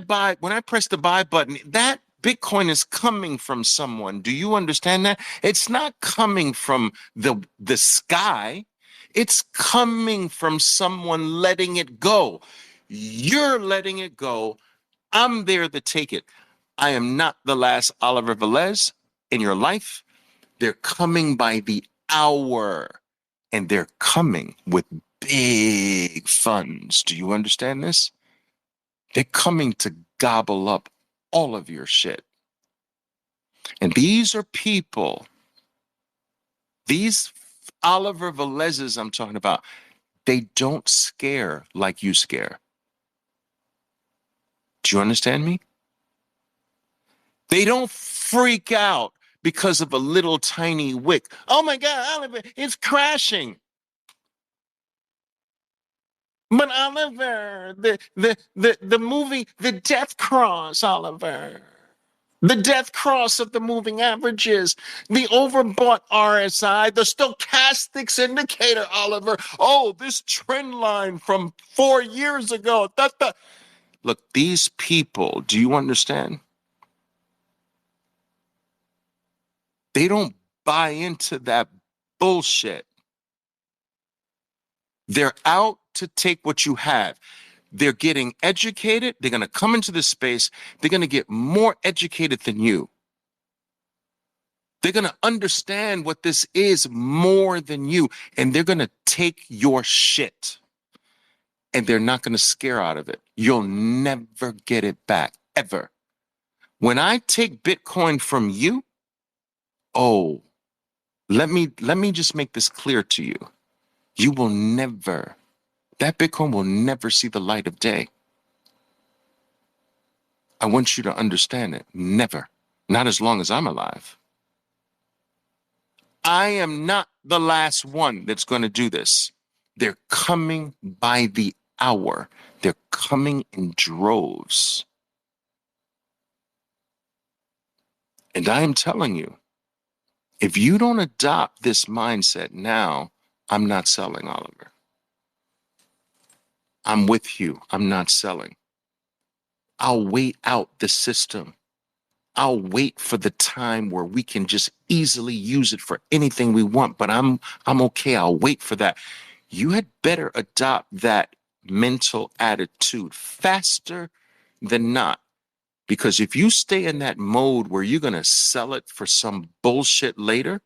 press the buy button, that Bitcoin is coming from someone. Do you understand that? It's not coming from the sky. It's coming from someone letting it go. You're letting it go. I'm there to take it. I am not the last Oliver Velez in your life. They're coming by the hour, and they're coming with big funds. Do you understand this? They're coming to gobble up all of your shit. And these are people, these Oliver Velez's I'm talking about, they don't scare like you scare. Do you understand me? They don't freak out because of a little tiny wick. Oh my God, Oliver, it's crashing. But Oliver, the movie, the death cross, Oliver. The death cross of the moving averages, the overbought RSI, the stochastics indicator, Oliver. Oh, this trend line from 4 years ago. Look, these people, do you understand? They don't buy into that bullshit. They're out to take what you have. They're getting educated. They're going to come into this space. They're going to get more educated than you. They're going to understand what this is more than you. And they're going to take your shit. And they're not going to scare out of it. You'll never get it back, ever. When I take Bitcoin from you, oh, let me just make this clear to you. You will never, that Bitcoin will never see the light of day. I want you to understand it. Never. Not as long as I'm alive. I am not the last one that's going to do this. They're coming by the hour. They're coming in droves. And I am telling you, if you don't adopt this mindset now, I'm not selling, Oliver. I'm with you. I'm not selling. I'll wait out the system. I'll wait for the time where we can just easily use it for anything we want, but I'm okay. I'll wait for that. You had better adopt that mental attitude faster than not. Because if you stay in that mode where you're going to sell it for some bullshit later,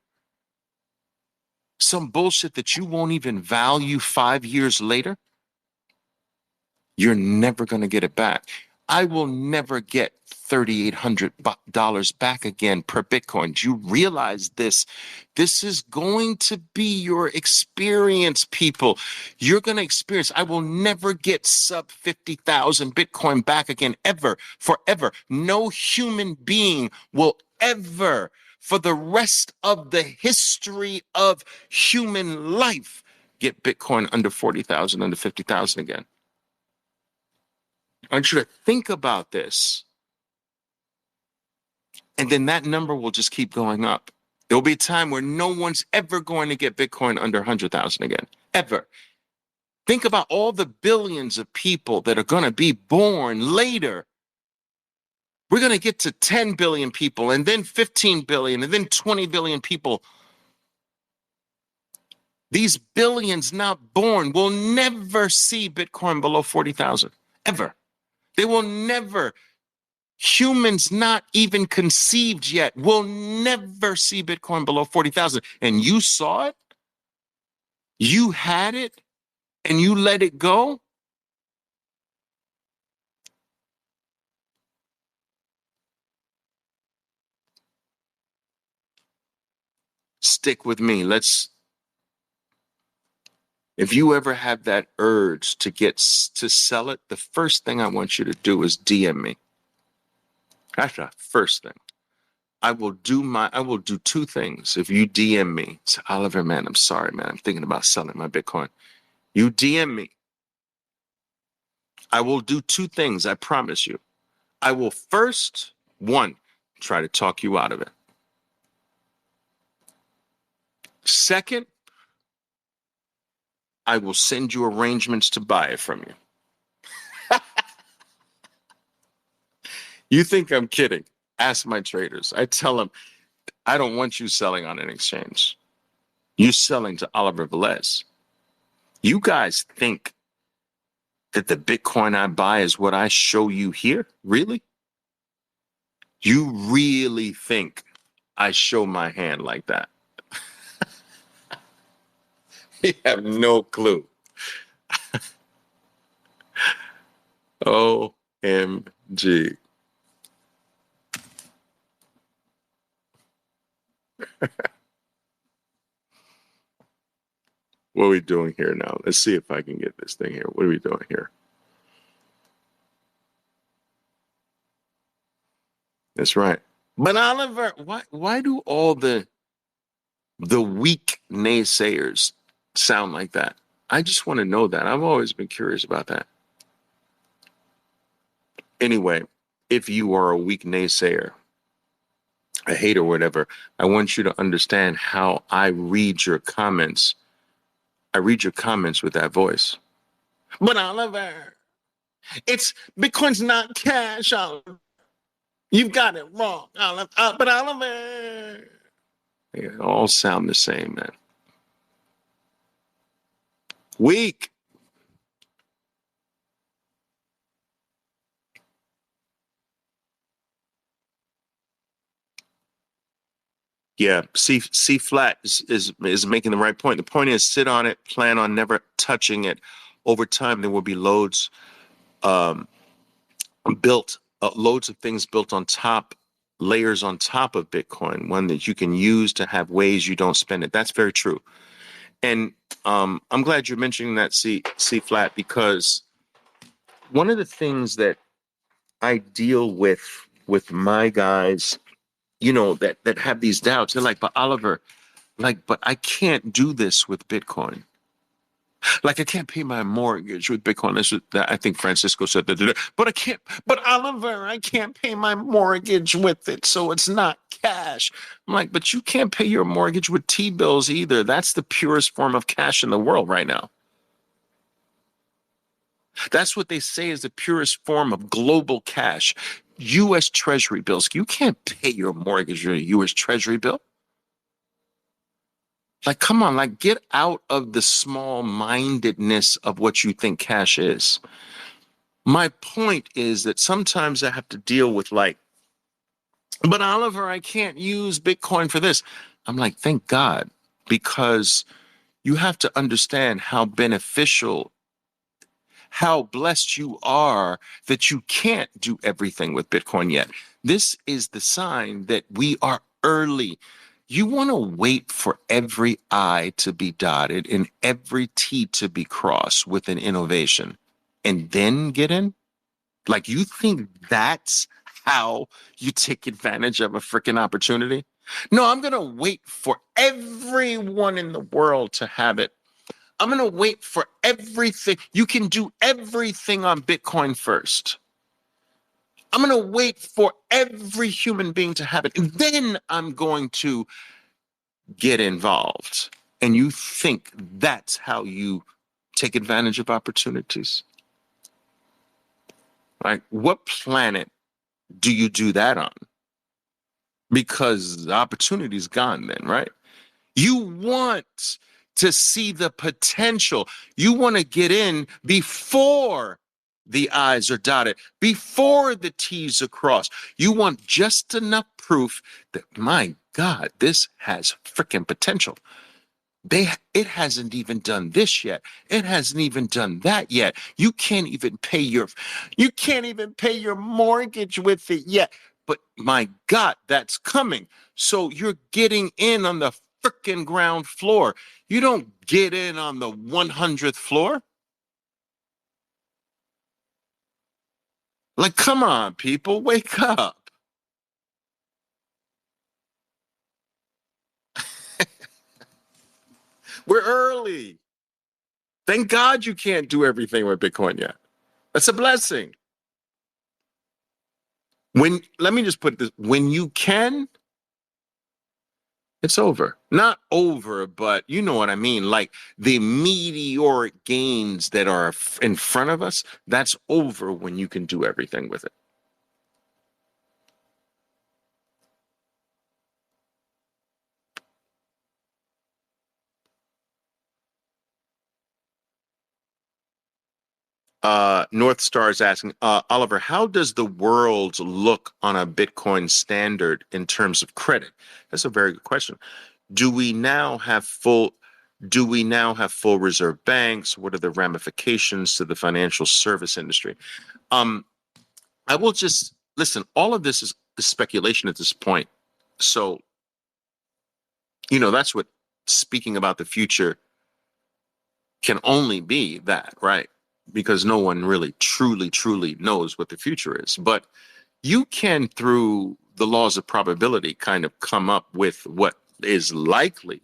some bullshit that you won't even value 5 years later, you're never going to get it back. I will never get $3,800 back again per Bitcoin. Do you realize this? This is going to be your experience, people. You're going to experience. I will never get sub 50,000 Bitcoin back again, ever, forever. No human being will ever, for the rest of the history of human life, get Bitcoin under 40,000, under 50,000 again. I want you to think about this. And then that number will just keep going up. There will be a time where no one's ever going to get Bitcoin under 100,000 again, ever. Think about all the billions of people that are going to be born later. We're going to get to 10 billion people, and then 15 billion, and then 20 billion people. These billions not born will never see Bitcoin below 40,000, ever. They will never. Humans not even conceived yet will never see Bitcoin below 40,000. And you saw it, you had it, and you let it go. Stick with me. If you ever have that urge to to sell it, the first thing I want you to do is DM me. That's the first thing. I will do two things. If you DM me, say, Oliver, man, I'm sorry, man. I'm thinking about selling my Bitcoin. You DM me. I will do two things. I promise you. I will first, one, try to talk you out of it. Second, I will send you arrangements to buy it from you. You think I'm kidding? Ask my traders. I tell them, I don't want you selling on an exchange. You're selling to Oliver Velez. You guys think that the Bitcoin I buy is what I show you here? Really? You really think I show my hand like that. You have no clue. OMG. What are we doing here now? Let's see if I can get this thing here. What are we doing here? That's right. But Oliver, why do all the weak naysayers sound like that? I just want to know that. I've always been curious about that. Anyway, if you are a weak naysayer, a hater, whatever, I want you to understand how I read your comments. I read your comments with that voice. But Oliver, it's Bitcoin's not cash, Oliver. You've got it wrong, Oliver. But Oliver, they all sound the same, man. Weak. Yeah, C flat is making the right point. The point is, sit on it, plan on never touching it. Over time, there will be loads um, built, loads of things built on top, layers on top of Bitcoin. One that you can use to have ways you don't spend it. That's very true. And I'm glad you're mentioning that C flat, because one of the things that I deal with my guys, that have these doubts, they're like, but Oliver, but I can't do this with Bitcoin. Like, I can't pay my mortgage with Bitcoin. That's what I think Francisco said that. But I can't, but Oliver, I can't pay my mortgage with it. So it's not cash. I'm like, but you can't pay your mortgage with T-bills either. That's the purest form of cash in the world right now. That's what they say is the purest form of global cash. U.S. Treasury bills. You can't pay your mortgage with a U.S. Treasury bill. Like, come on, get out of the small mindedness of what you think cash is. My point is that sometimes I have to deal with but Oliver, I can't use Bitcoin for this. I'm like, thank God, because you have to understand how beneficial, how blessed you are that you can't do everything with Bitcoin yet. This is the sign that we are early. You want to wait for every I to be dotted and every T to be crossed with an innovation and then get in? Like, you think that's how you take advantage of a freaking opportunity? No, I'm going to wait for everyone in the world to have it. I'm going to wait for everything. You can do everything on Bitcoin first. I'm going to wait for every human being to have it. And then I'm going to get involved. And you think that's how you take advantage of opportunities? Like, what planet do you do that on? Because the opportunity's gone then, right? You want to see the potential. You want to get in before the I's are dotted, before the T's are crossed. You want just enough proof that, my God, this has freaking potential. It hasn't even done this yet. It hasn't even done that yet. You can't even pay your mortgage with it yet. But my God, that's coming. So you're getting in on the freaking ground floor. You don't get in on the 100th floor. Like, come on, people, wake up. We're early. Thank God you can't do everything with Bitcoin yet. That's a blessing. Let me just put this, when you can, it's over. Not over, but you know what I mean. Like, the meteoric gains that are in front of us, that's over when you can do everything with it. North Star is asking, Oliver, how does the world look on a Bitcoin standard in terms of credit? That's a very good question. Do we now have full do we now have full reserve banks? What are the ramifications to the financial service industry? Um, I will just listen, all of this is speculation at this point. So, that's what speaking about the future can only be that, right? Because no one really truly knows what the future is. But you can, through the laws of probability, kind of come up with what is likely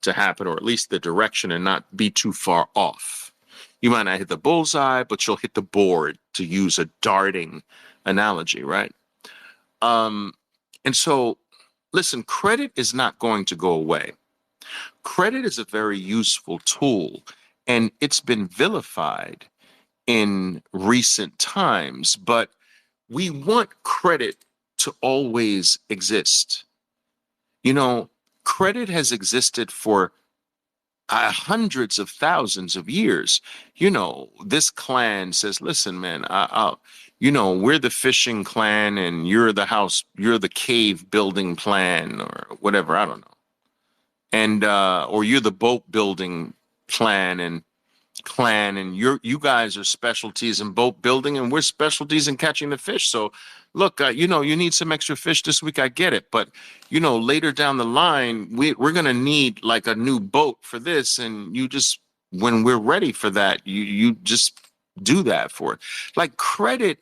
to happen, or at least the direction, and not be too far off. You might not hit the bullseye, but you'll hit the board, to use a darting analogy, right? Um, and so, listen, credit is not going to go away. Credit is a very useful tool, and it's been vilified in recent times, but we want credit to always exist. Credit has existed for hundreds of thousands of years. This clan says, listen, man, we're the fishing clan and you're the cave building clan or whatever. I don't know. And, or you're the boat building clan and you guys are specialties in boat building and we're specialties in catching the fish. So look, you need some extra fish this week. I get it. But, later down the line, we're going to need like a new boat for this. And when we're ready for that, you just do that for it. Like, credit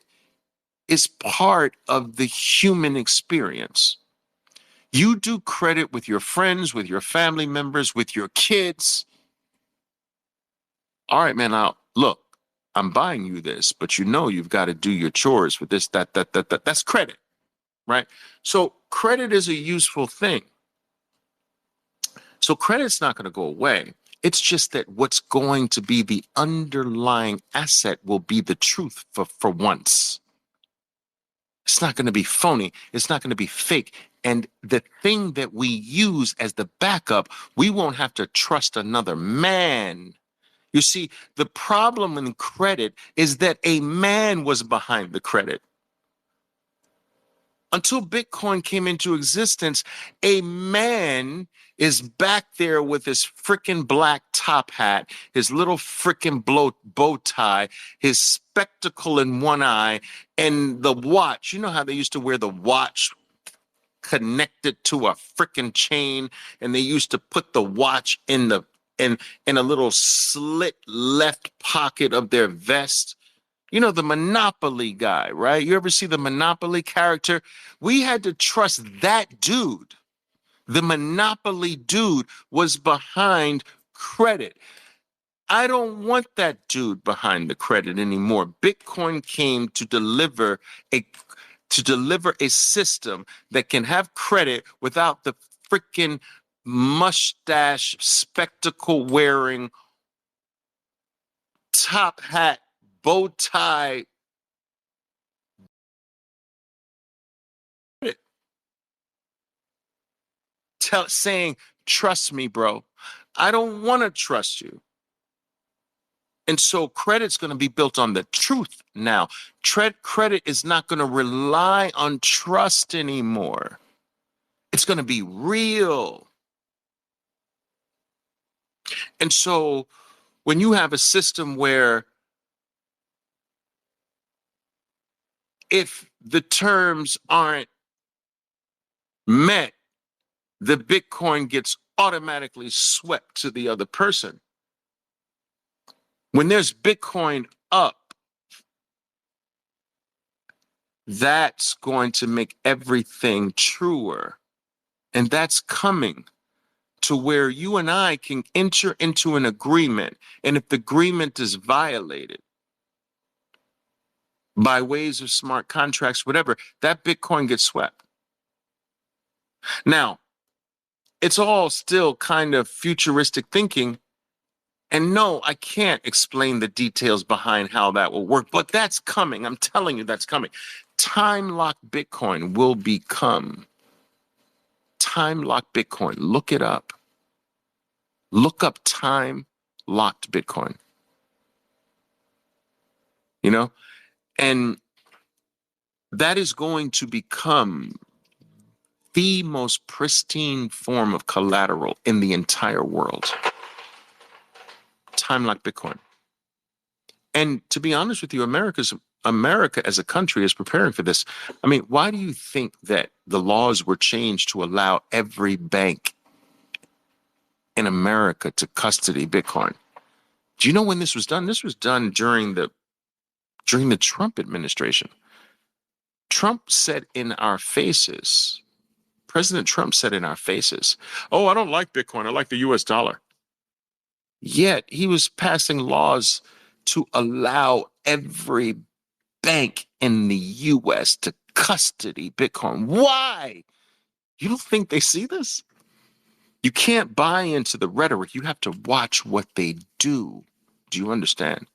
is part of the human experience. You do credit with your friends, with your family members, with your kids. All right, man, now look, I'm buying you this, but you've got to do your chores with this, that. That's credit, right? So credit is a useful thing. So credit's not going to go away. It's just that what's going to be the underlying asset will be the truth for once. It's not going to be phony. It's not going to be fake. And the thing that we use as the backup, we won't have to trust another man. You see, the problem in credit is that a man was behind the credit. Until Bitcoin came into existence, a man is back there with his freaking black top hat, his little freaking bow tie, his spectacle in one eye, and the watch. You know how they used to wear the watch connected to a freaking chain, and they used to put the watch in a little slit left pocket of their vest. The Monopoly guy, right? You ever see the Monopoly character? We had to trust that dude. The Monopoly dude was behind credit. I don't want that dude behind the credit anymore. Bitcoin came to deliver a system that can have credit without the freaking mustache, spectacle wearing, top hat, bow tie. Saying, trust me, bro. I don't want to trust you. And so credit's going to be built on the truth now. Credit is not going to rely on trust anymore. It's going to be real. And so when you have a system where if the terms aren't met, the Bitcoin gets automatically swept to the other person. When there's Bitcoin up, that's going to make everything truer. And that's coming to where you and I can enter into an agreement. And if the agreement is violated by ways of smart contracts, whatever, that Bitcoin gets swept. Now, it's all still kind of futuristic thinking. And no, I can't explain the details behind how that will work, but that's coming. I'm telling you, that's coming. Time-locked Bitcoin will become time-locked Bitcoin. Look it up. Look up time-locked Bitcoin. you know? And that is going to become the most pristine form of collateral in the entire world. Time like Bitcoin. And to be honest with you, America as a country is preparing for this. I mean, why do you think that the laws were changed to allow every bank in America to custody Bitcoin? Do you know when this was done? This was done during the Trump administration. Trump said in our faces, President Trump said in our faces, "Oh, I don't like Bitcoin. I like the US dollar." Yet he was passing laws to allow every bank in the US to custody Bitcoin. Why? You don't think they see this? You can't buy into the rhetoric. You have to watch what they do. Do you understand?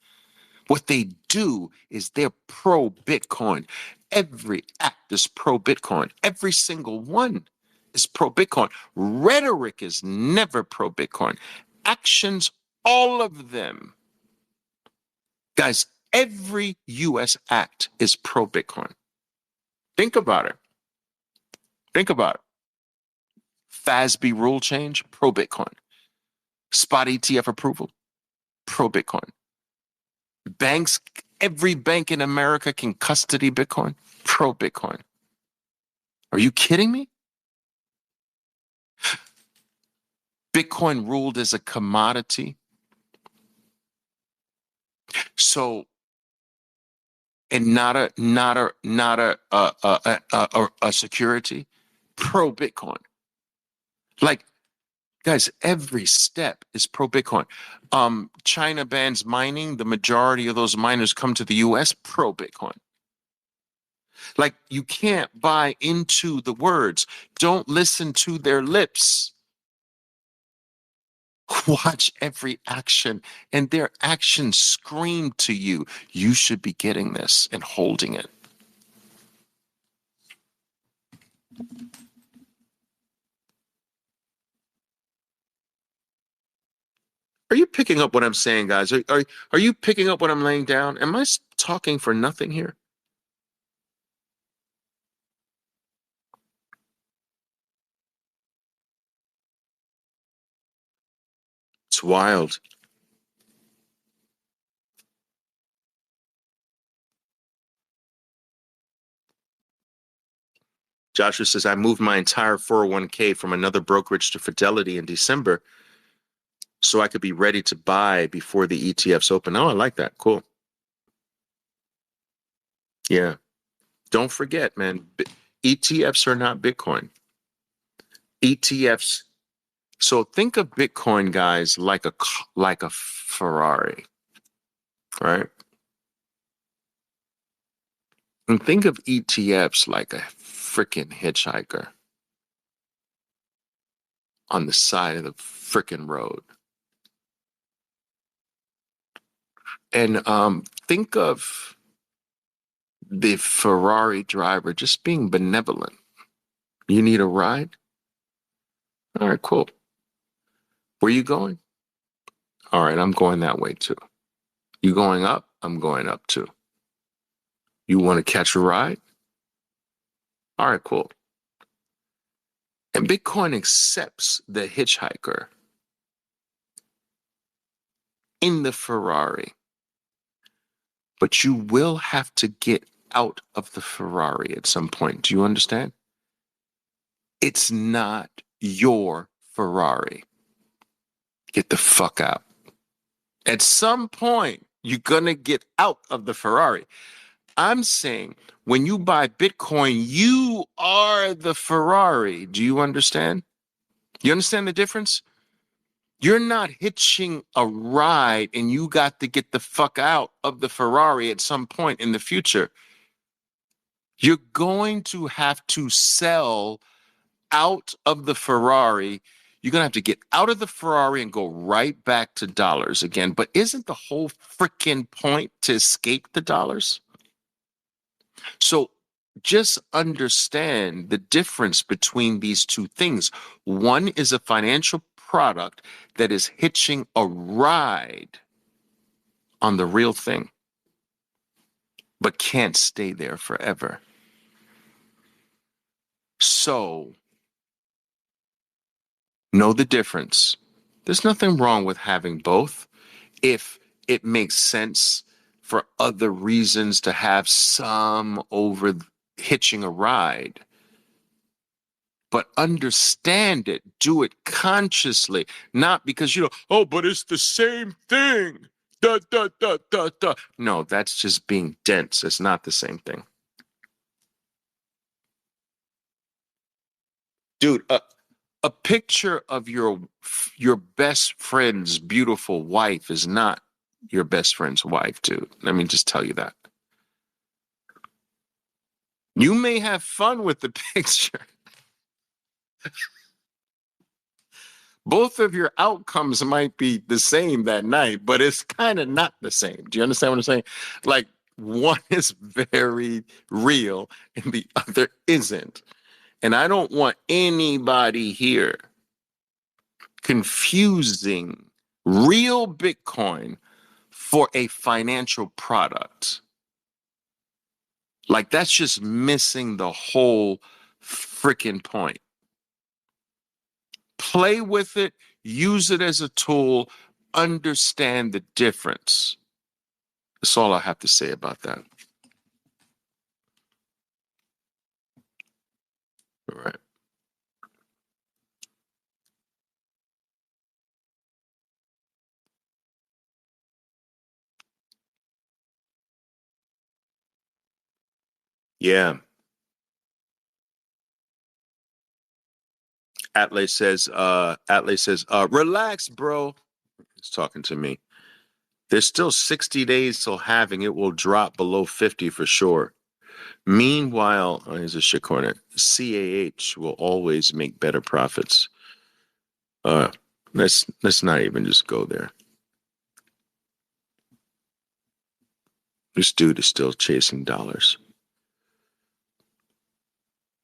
What they do is they're pro Bitcoin. Every act is pro Bitcoin. Every single one is pro Bitcoin. Rhetoric is never pro Bitcoin. Actions, all of them. Guys, every US act is pro Bitcoin. Think about it. Think about it. FASB rule change, pro Bitcoin. Spot ETF approval, pro Bitcoin. Banks, every bank in America can custody Bitcoin, pro Bitcoin. Are you kidding me? Bitcoin ruled as a commodity. So, and not a security, pro Bitcoin. Like, guys, every step is pro Bitcoin. China bans mining. The majority of those miners come to the US, pro Bitcoin. Like, you can't buy into the words. Don't listen to their lips. Watch every action, and their actions scream to you, you should be getting this and holding it. Are you picking up what I'm saying, guys? Are you picking up what I'm laying down? Am I talking for nothing here? It's wild. Joshua says, I moved my entire 401k from another brokerage to Fidelity in December so I could be ready to buy before the ETFs open. Oh, I like that. Cool. Yeah. Don't forget, man, ETFs are not Bitcoin. ETFs. So think of Bitcoin, guys, like a Ferrari, right? And think of ETFs like a freaking hitchhiker on the side of the freaking road. And think of the Ferrari driver just being benevolent. You need a ride? All right, cool. Where you going? All right, I'm going that way too. You going up? I'm going up too. You want to catch a ride? All right, cool. And Bitcoin accepts the hitchhiker in the Ferrari. But you will have to get out of the Ferrari at some point. Do you understand? It's not your Ferrari. Get the fuck out. At some point, you're going to get out of the Ferrari. I'm saying when you buy Bitcoin, you are the Ferrari. Do you understand? You understand the difference? You're not hitching a ride and you got to get the fuck out of the Ferrari at some point in the future. You're going to have to sell out of the Ferrari. You're going to have to get out of the Ferrari and go right back to dollars again. But isn't the whole freaking point to escape the dollars? So just understand the difference between these two things. One is a financial product that is hitching a ride on the real thing. but can't stay there forever. So, know the difference. There's nothing wrong with having both if it makes sense for other reasons to have some over hitching a ride. But understand it, do it consciously, not because, oh, but it's the same thing. Da, da, da, da, da. No, that's just being dense. It's not the same thing. Dude, a picture of your best friend's beautiful wife is not your best friend's wife, dude. Let me just tell you that. You may have fun with the picture. Both of your outcomes might be the same that night, but it's kind of not the same. Do you understand what I'm saying? Like, one is very real and the other isn't. And I don't want anybody here confusing real Bitcoin for a financial product. Like, that's just missing the whole freaking point. Play with it, use it as a tool, understand the difference. That's all I have to say about that. All right. Yeah. Atlas says, relax, bro. He's talking to me. There's still 60 days till halving. It will drop below 50 for sure. Meanwhile, here's a shit corner. CAH will always make better profits. Let's not even just go there. This dude is still chasing dollars.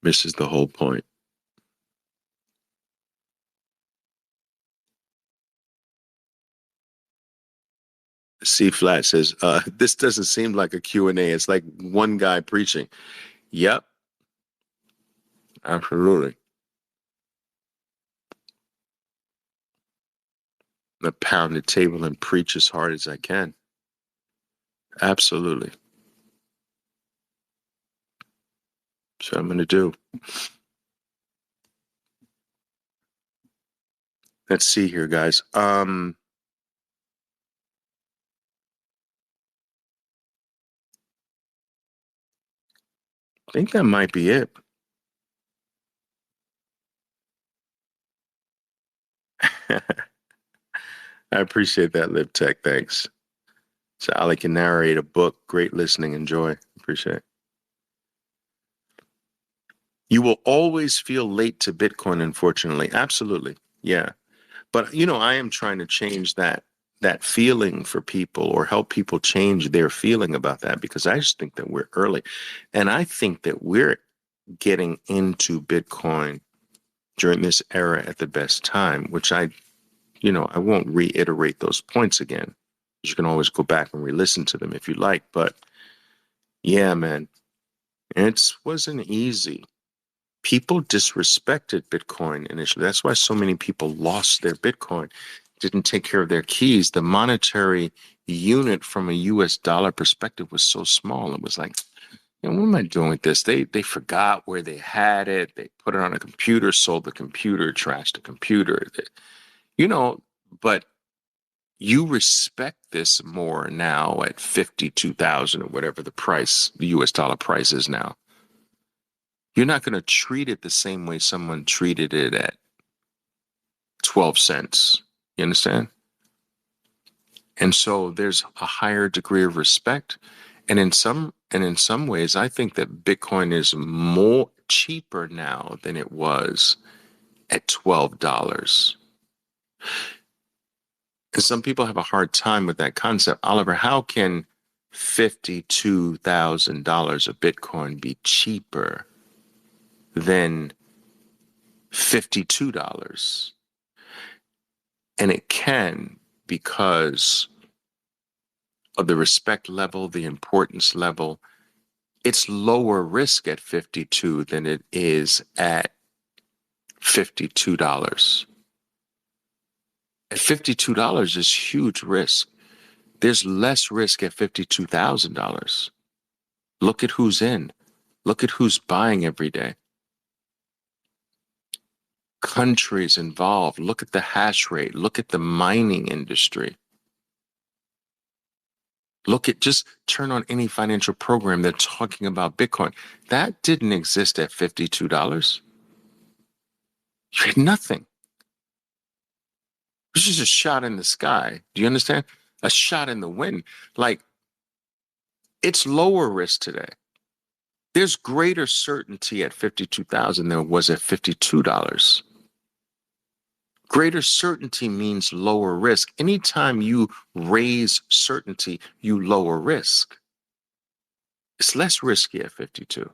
Misses the whole point. C Flat says, this doesn't seem like a Q&A. It's like one guy preaching. Yep. Absolutely. I pound the table and preach as hard as I can. Absolutely. So I'm going to do. Let's see here, guys. I think that might be it. I appreciate that, LibTech. Thanks. So Ali can narrate a book. Great listening. Enjoy. Appreciate it. You will always feel late to Bitcoin, unfortunately. Absolutely. Yeah. But, I am trying to change that feeling for people, or help people change their feeling about that, because I just think that we're early. And I think that we're getting into Bitcoin during this era at the best time, which I won't reiterate those points again. You can always go back and re-listen to them if you like. But yeah, man, it wasn't easy. People disrespected Bitcoin initially. That's why so many people lost their Bitcoin, didn't take care of their keys. The monetary unit from a US dollar perspective was so small. It was like, what am I doing with this? They forgot where they had it. They put it on a computer, sold the computer, trashed the computer. But you respect this more now at 52,000 or whatever the US dollar price is now. You're not going to treat it the same way someone treated it at 12 cents. You understand? And so there's a higher degree of respect. And in some ways, I think that Bitcoin is more cheaper now than it was at $12. And some people have a hard time with that concept. Oliver, how can $52,000 of Bitcoin be cheaper than $52? And it can, because of the respect level, the importance level, it's lower risk at 52 than it is at $52. At $52 is huge risk. There's less risk at $52,000. Look at who's in. Look at who's buying every day. Countries involved. Look at the hash rate. Look at the mining industry. Just turn on any financial program that's talking about Bitcoin. That didn't exist at $52. You had nothing. This is a shot in the sky. Do you understand? A shot in the wind. Like, it's lower risk today. There's greater certainty at 52,000 than there was at $52. Greater certainty means lower risk. Anytime you raise certainty, you lower risk. It's less risky at 52.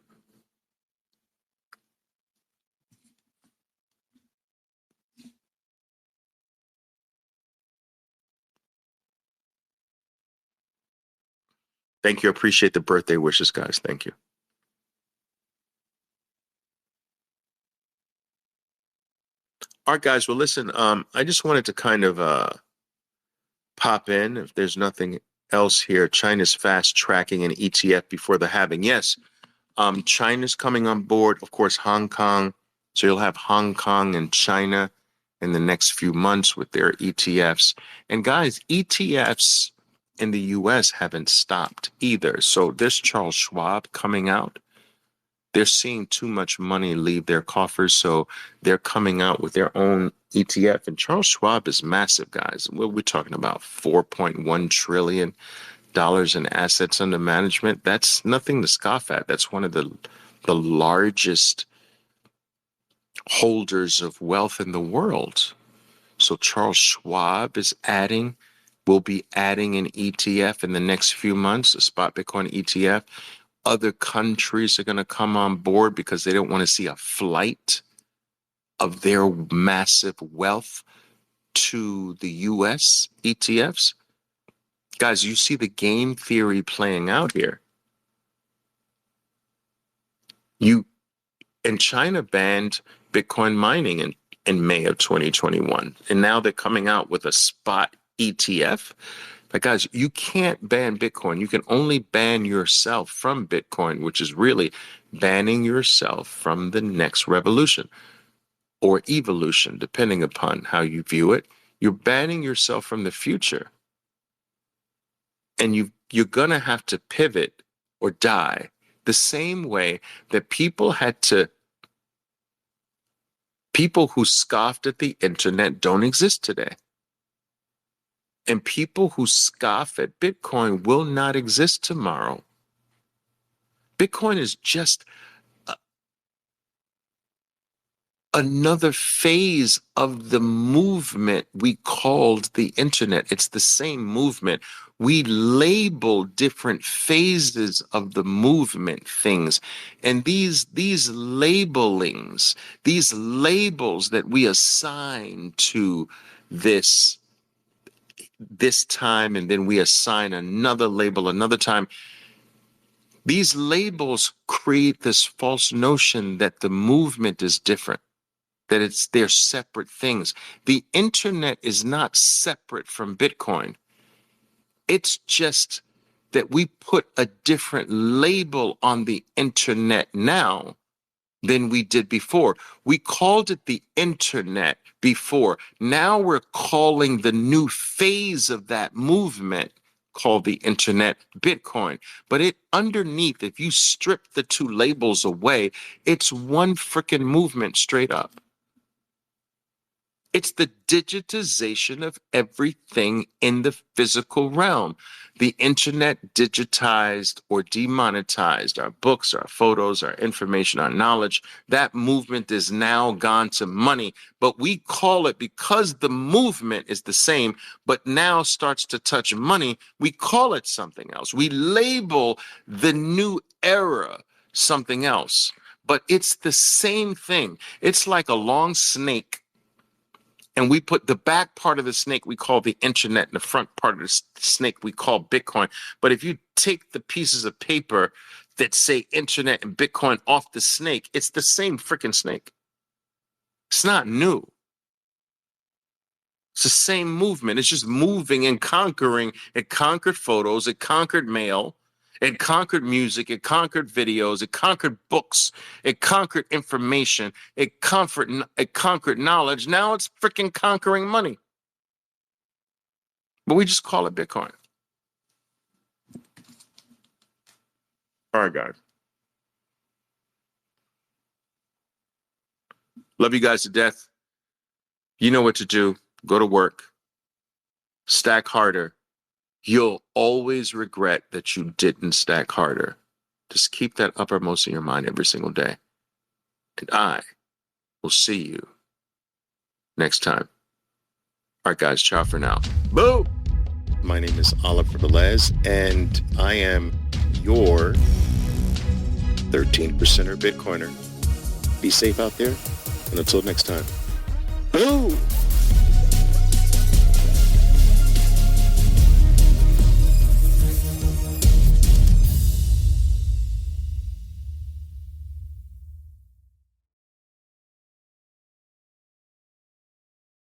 Thank you. Appreciate the birthday wishes, guys. Thank you. All right, guys. Well, listen, I just wanted to kind of pop in if there's nothing else here. China's fast tracking an ETF before the halving. Yes, China's coming on board. Of course, Hong Kong. So you'll have Hong Kong and China in the next few months with their ETFs. And guys, ETFs in the US haven't stopped either. So this Charles Schwab coming out, they're seeing too much money leave their coffers. So they're coming out with their own ETF. And Charles Schwab is massive, guys. We're talking about $4.1 trillion in assets under management. That's nothing to scoff at. That's one of the largest holders of wealth in the world. So Charles Schwab will be adding an ETF in the next few months, a spot Bitcoin ETF. Other countries are going to come on board because they don't want to see a flight of their massive wealth to the US ETFs. Guys, you see the game theory playing out here. And China banned Bitcoin mining in May of 2021. And now they're coming out with a spot ETF. But guys, you can't ban Bitcoin. You can only ban yourself from Bitcoin, which is really banning yourself from the next revolution or evolution, depending upon how you view it. You're banning yourself from the future. And you're going to have to pivot or die the same way that people who scoffed at the internet don't exist today. And people who scoff at Bitcoin will not exist tomorrow. Bitcoin is just another phase of the movement we called the internet. It's the same movement. We label different phases of the movement things. And these labelings, these labels that we assign to this time, and then we assign another label another time. These labels create this false notion that the movement is different, that they're separate things. The internet is not separate from Bitcoin. It's just that we put a different label on the internet now than we did before. We called it the internet before. Now we're calling the new phase of that movement called the internet Bitcoin. But underneath, if you strip the two labels away, it's one freaking movement straight up. It's the digitization of everything in the physical realm. The internet digitized or demonetized our books, our photos, our information, our knowledge. That movement is now gone to money, but we call it, because the movement is the same, but now starts to touch money, we call it something else. We label the new era something else, but it's the same thing. It's like a long snake And we put the back part of the snake we call the internet and the front part of the snake we call Bitcoin. But if you take the pieces of paper that say internet and Bitcoin off the snake, it's the same freaking snake. It's not new. It's the same movement. It's just moving and conquering. It conquered photos. It conquered mail. It conquered music. It conquered videos. It conquered books. It conquered information. It conquered knowledge. Now it's freaking conquering money. But we just call it Bitcoin. All right, guys. Love you guys to death. You know what to do. Go to work. Stack harder. You'll always regret that you didn't stack harder. Just keep that uppermost in your mind every single day. And I will see you next time. All right, guys. Ciao for now. Boo! My name is Oliver Velez, and I am your 13%er Bitcoiner. Be safe out there, and until next time. Boo!